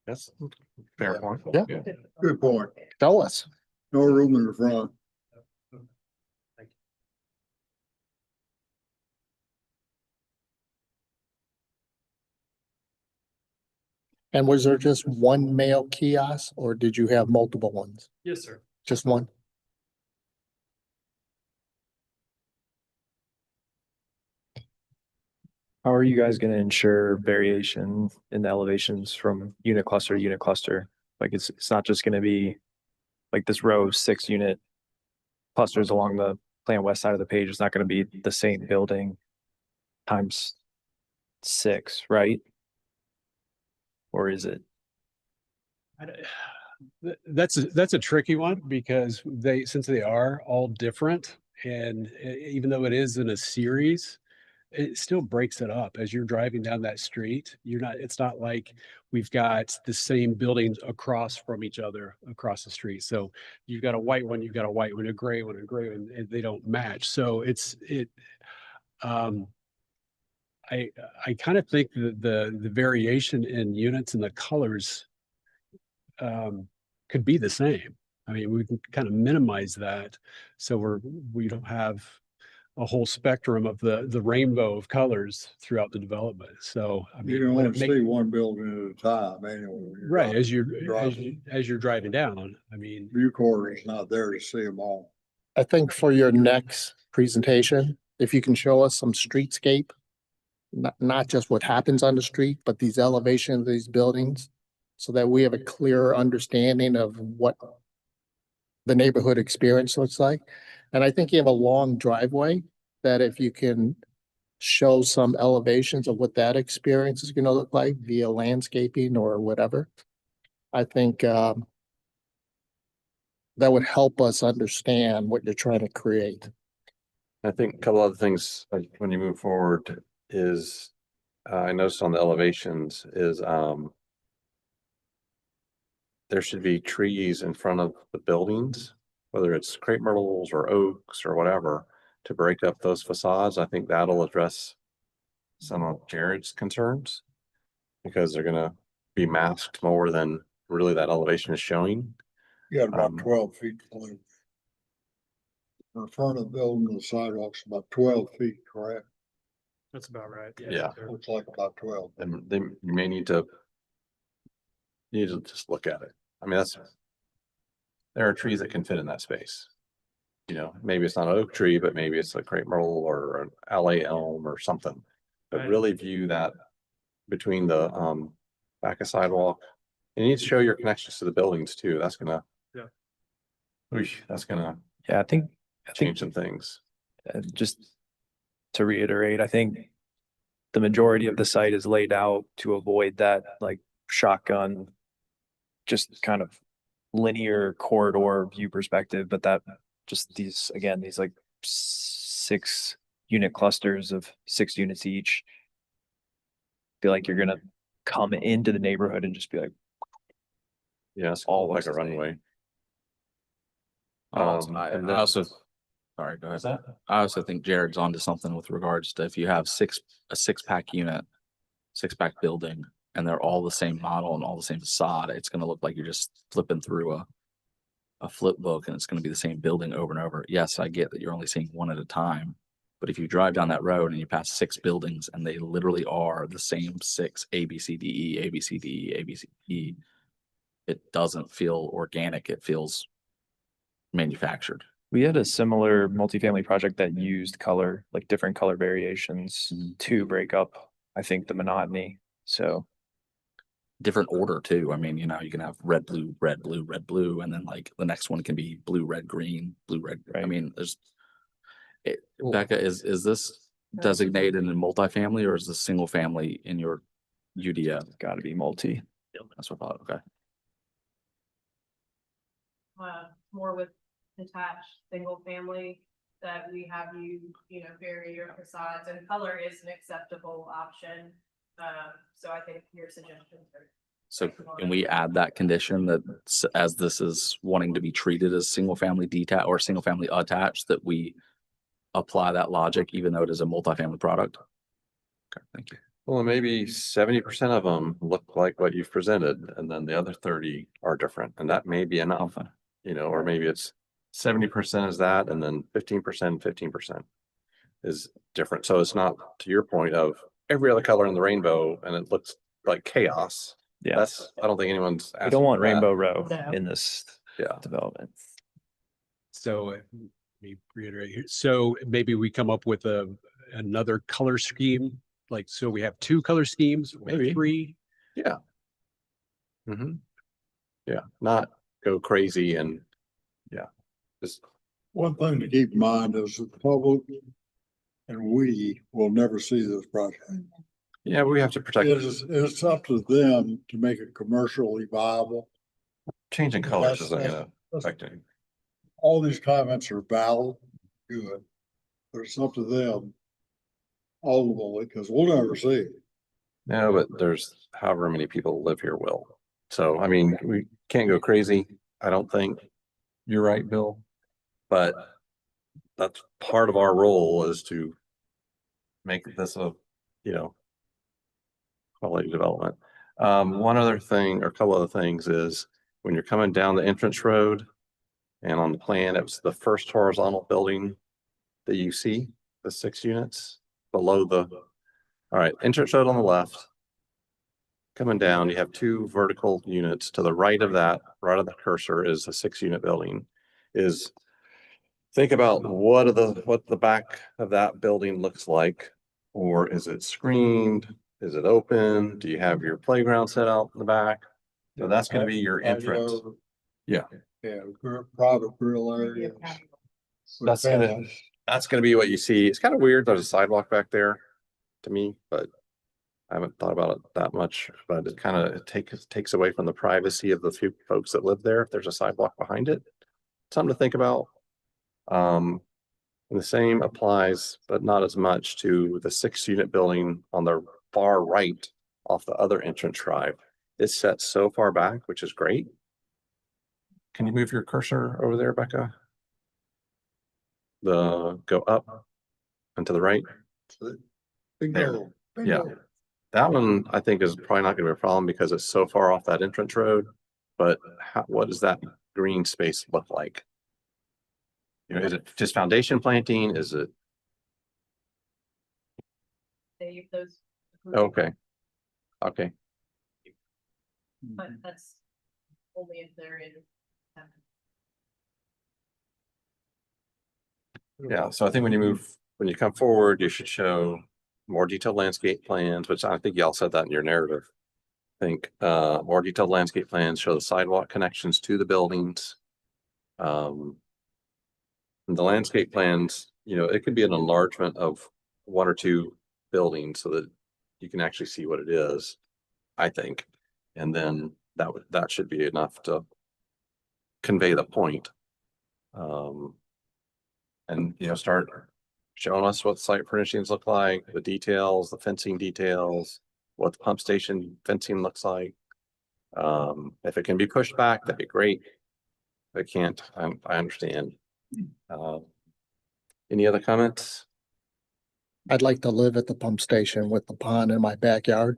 That's fair point. Yeah. Good point. Tell us. No room in the front. Thank you. And was there just one mail kiosk or did you have multiple ones? Yes, sir. Just one? how are you guys going to ensure variation in the elevations from unit cluster to unit cluster? Like it's not just going to be like this row of 6 unit clusters along the plan west side of the page. It's not going to be the same building times 6, right? Or is it? That's a tricky one because since they are all different, and even though it is in a series, it still breaks it up as you're driving down that street. It's not like we've got the same buildings across from each other across the street. So you've got a white one, you've got a white one, a gray one, and they don't match. So um, I kind of think that the variation in units and the colors could be the same. I mean, we can kind of minimize that so we don't have a whole spectrum of the rainbow of colors throughout the development. So I mean, You can would only it make- see one building at a time anyway. right as driving. you're driving down. I mean, View quarter's not there to see them all. I think for your next presentation, if you can show us some streetscape, not just what happens on the street, but these elevations of these buildings, so that we have a clearer understanding of what the neighborhood experience looks like. And I think you have a long driveway that if you can show some elevations of what that experience is gonna look like via landscaping or whatever, I think that would help us understand what you're trying to create. I think a couple other things, like when you move forward is, I noticed on the elevations is, there should be trees in front of the buildings, whether it's crepe myrtles or oaks or whatever, to break up those facades. I think that'll address some of Jared's concerns, because they're gonna be masked more than really that elevation is showing. You got about Um, 12 feet to live. In front of the building, the sidewalk's about 12 feet, correct? That's about right. Yeah. Looks like about 12. And they may need to just look at it. I mean, there are trees that can fit in that space. You know, maybe it's not an oak tree, but maybe it's a crepe myrtle or an LA elm or something. But Right. really view that between the back of sidewalk. You need to show your connections to the buildings too. That's gonna. Yeah. That's gonna Yeah, I think change some things. just to reiterate, I think the majority of the site is laid out to avoid that like shotgun, just kind of linear corridor view perspective, but that just these like 6 unit clusters of 6 units each. Feel like you're gonna come into the neighborhood and just be like, Yeah, it's all all like looks a the same. runway. I also, sorry, go ahead. I also think Jared's onto something with regards to if you have a 6-pack unit, 6-pack building, and they're all the same model and all the same facade, it's gonna look like you're just flipping through a flip book and it's gonna be the same building over and over. Yes, I get that you're only seeing one at a time. But if you drive down that road and you pass 6 buildings and they literally are the same 6 A, B, C, D, E, A, B, C, D, E, A, B, C, D, E, it doesn't feel organic. It feels manufactured. we had a similar multifamily project that used color, like different color variations to break up, I think, the monotony. So Different order too. I mean, you know, you can have red, blue, red, blue, red, blue, and then like the next one can be blue, red, green, blue, red. I Right. mean, Becca, is this designated in multifamily or is this single family in your UDO? gotta be multi. That's what I thought. Okay. More with detached, single family, that we have vary your facades, and color is an acceptable option. So I think your suggestions are. So can we add that condition that as this is wanting to be treated as single family detached or single family attached, that we apply that logic even though it is a multifamily product? Okay, thank you. Well, maybe 70% of them look like what you've presented, and then the other 30 are different, and that may be enough. You know, or maybe it's 70% is that, and then 15% is different. So it's not to your point of every other color in the rainbow and it looks like chaos. Yeah. I don't think anyone's. We don't want asking for that. Rainbow Row No. in this Yeah. development. so let me reiterate here. So maybe we come up with another color scheme, like, so we have 2 color schemes, or Maybe. 3. Yeah. Yeah, not go crazy and just One thing to keep in mind is that the public and we will never see this project. we have to protect. It's up to them to make it commercially viable. Changing colors That's- isn't gonna that's- affect anything. All these comments are valid, good, but it's up to them ultimately, because we'll never see it. No, but there's however many people live here will. So, I mean, we can't go crazy. I don't think. You're right, Bill. But that's part of our role is to make this a, you know, quality development. One other thing or a couple other things is when you're coming down the entrance road and on the plan, it was the first horizontal building that you see, the 6 units below the, all right, entrance road on the left. Coming down, you have 2 vertical units. To the right of that, right of the cursor is a 6-unit building. Think about what the back of that building looks like, or is it screened? Is it open? Do you have your playground set out in the back? So that's going to be your entrance. Yeah. Yeah, private grill areas. That's gonna be what you see. It's kind of weird. There's a sidewalk back there to me, but I haven't thought about it that much. But it kind of takes away from the privacy of the few folks that live there if there's a sidewalk behind it. Something to think about. And the same applies, but not as much to the 6-unit building on the far right off the other entrance drive. It's set so far back, which is great. Can you move your cursor over there, Becca? Go up and to the right. Bingo. Yeah. That one I think is probably not gonna be a problem because it's so far off that entrance road. But what does that green space look like? You know, is it just foundation planting? Is it? Those. Okay. Okay. But that's only if they're in. Yeah, so I think when you come forward, you should show more detailed landscape plans, which I think y'all said that in your narrative. I think more detailed landscape plans show the sidewalk connections to the buildings. And the landscape plans, you know, it could be an enlargement of 1 or 2 buildings so that you can actually see what it is, I think. And then that should be enough to convey the point. And you know, start showing us what site furnishings look like, the details, the fencing details, what the pump station fencing looks like. If it can be pushed back, that'd be great. If it can't, I understand. Any other comments? I'd like to live at the pump station with the pond in my backyard.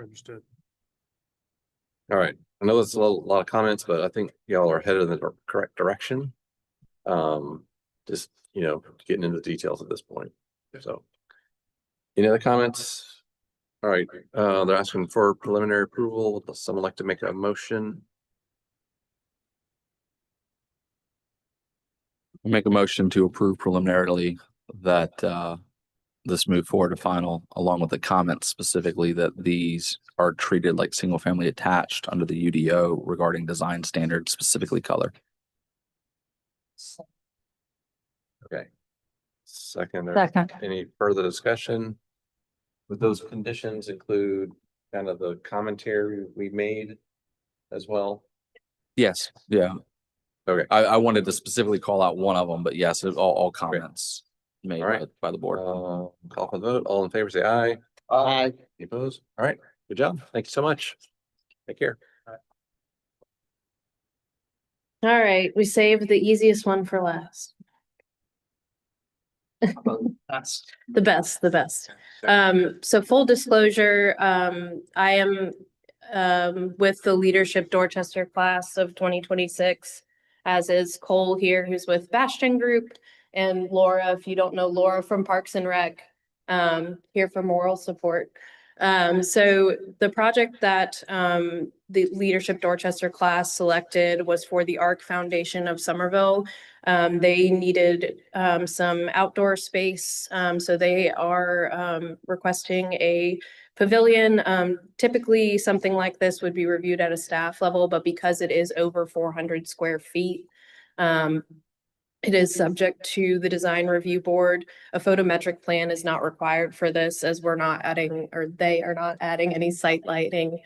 Understood. All right, I know there's a lot of comments, but I think y'all are headed in the correct direction. Just, you know, getting into the details at this point. So, any other comments? All right, they're asking for preliminary approval. Does someone like to make a motion? Make a motion to approve preliminarily that this move forward to final, along with the comments specifically that these are treated like single family attached under the UDO regarding design standards, specifically color. Okay. Second. Second. Any further discussion? Would those conditions include kind of the commentary we made as well? Yes, yeah. Okay. I wanted to specifically call out one of them, but yes, all comments made All right. by the board. Call for the vote. All in favor, say aye. Aye. Any opposed? All right. Good job. Thank you so much. Take care. All right, we saved the easiest one for last. That's. The best. So full disclosure, I am with the leadership Dorchester class of 2026, as is Cole here, who's with Bastion Group, and Laura, if you don't know Laura from Parks and Rec, here for moral support. So the project that the leadership Dorchester class selected was for the ARC Foundation of Somerville. They needed some outdoor space, so they are requesting a pavilion. Typically, something like this would be reviewed at a staff level, but because it is over 400 square feet, it is subject to the design review board. A photometric plan is not required for this, as we're not adding, or they are not adding any site lighting.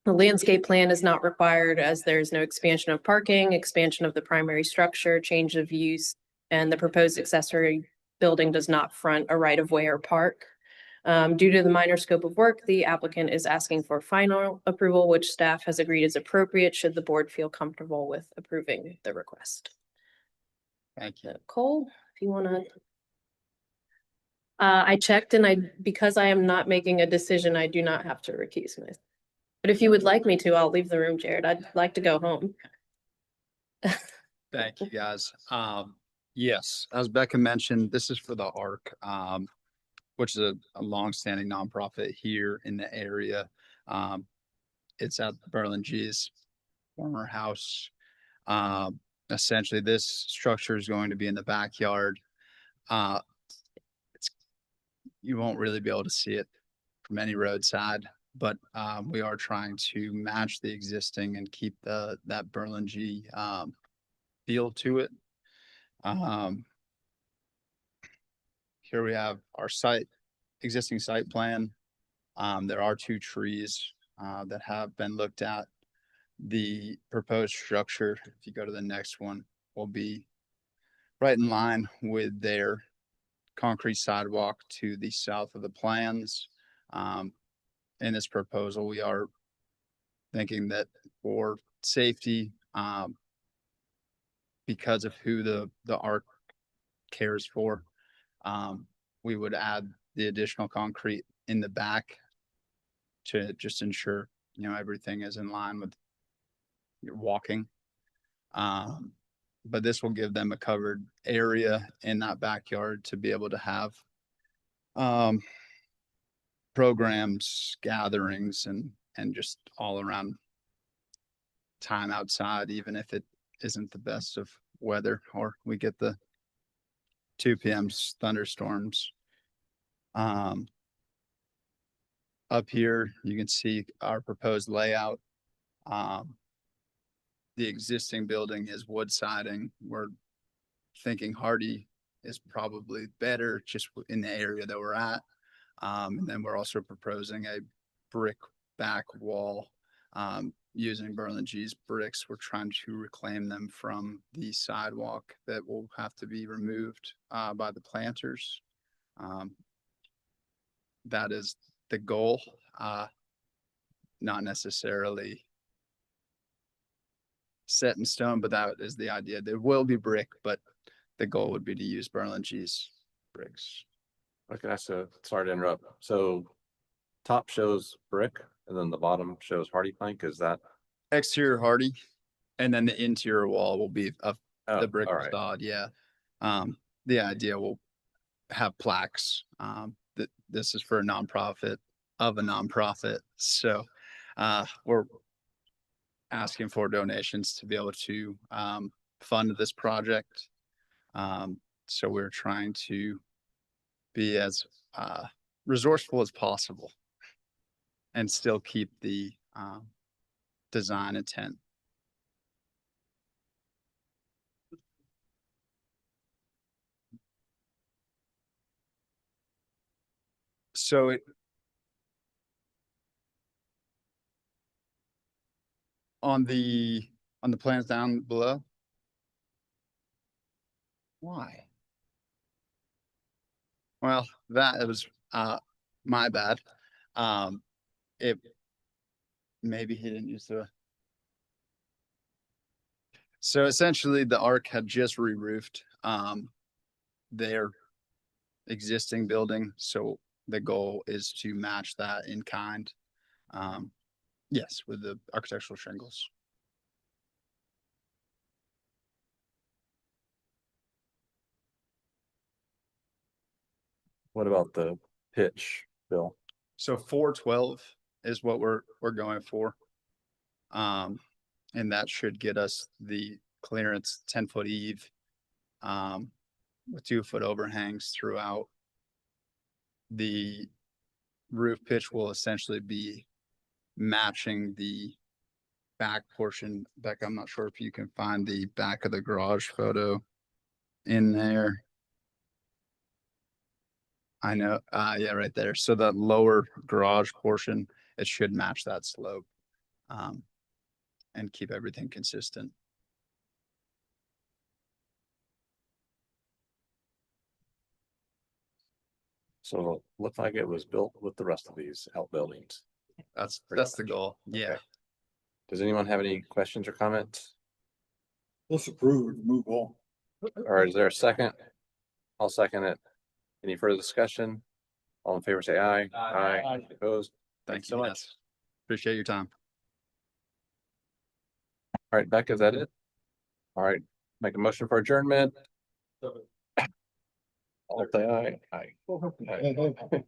The landscape plan is not required as there's no expansion of parking, expansion of the primary structure, change of use, and the proposed accessory building does not front a right of way or park. Due to the minor scope of work, the applicant is asking for final approval, which staff has agreed is appropriate should the board feel comfortable with approving the request. Thank you. Cole, if you want to. I checked and because I am not making a decision, I do not have to recuse myself. But if you would like me to, I'll leave the room, Jared. I'd like to go home. Thank you, guys. Yes, as Becca mentioned, this is for the ARC, which is a longstanding nonprofit here in the area. It's at Berlin G's former house. Essentially, this structure is going to be in the backyard. You won't really be able to see it from any roadside, but we are trying to match the existing and keep that Berlin G feel to it. Here we have our existing site plan. There are 2 trees that have been looked at. The proposed structure, if you go to the next one, will be right in line with their concrete sidewalk to the south of the plans. In this proposal, we are thinking that for safety, because of who the ARC cares for, we would add the additional concrete in the back to just ensure, everything is in line with your walking. But this will give them a covered area in that backyard to be able to have programs, gatherings, and just all around time outside, even if it isn't the best of weather or we get the 2 p.m. thunderstorms. Up here, you can see our proposed layout. The existing building is wood siding. We're thinking hardy is probably better just in the area that we're at. And then we're also proposing a brick back wall using Berlin G's bricks. We're trying to reclaim them from the sidewalk that will have to be removed by the planters. That is the goal, not necessarily set in stone, but that is the idea. There will be brick, but the goal would be to use Berlin G's bricks. Okay, so sorry to interrupt. So top shows brick and then the bottom shows hardy plank. Is that? Exterior hardy, and then the interior wall will be of the brick all right. facade. Yeah. The idea will have plaques. That this is for a nonprofit of a nonprofit. So we're asking for donations to be able to fund this project. So we're trying to be as resourceful as possible and still keep the design intent. So on the plans down below. Why? Well, that was my bad. Maybe he didn't use the. So essentially the ARC had just re-roofed their existing building. So the goal is to match that in kind. Yes, with the architectural shingles. What about the pitch, Bill? So 412 is what we're going for. And that should get us the clearance 10-foot eve with 2-foot overhangs throughout. The roof pitch will essentially be matching the back portion. Beck, I'm not sure if you can find the back of the garage photo in there. I know, yeah, right there. So that lower garage portion, it should match that slope and keep everything consistent. So it looked like it was built with the rest of these outbuildings. That's Pretty the much. goal. Yeah. Okay. Does anyone have any questions or comments? Let's approve it and move on. All right, is there a second? I'll second it. Any further discussion? All in favor, say aye. Aye. Opposed? Thank so you. much. Yes. Appreciate your time. All right, Becca, is that it? All right, make a motion for adjournment. All say aye. Aye. Aye.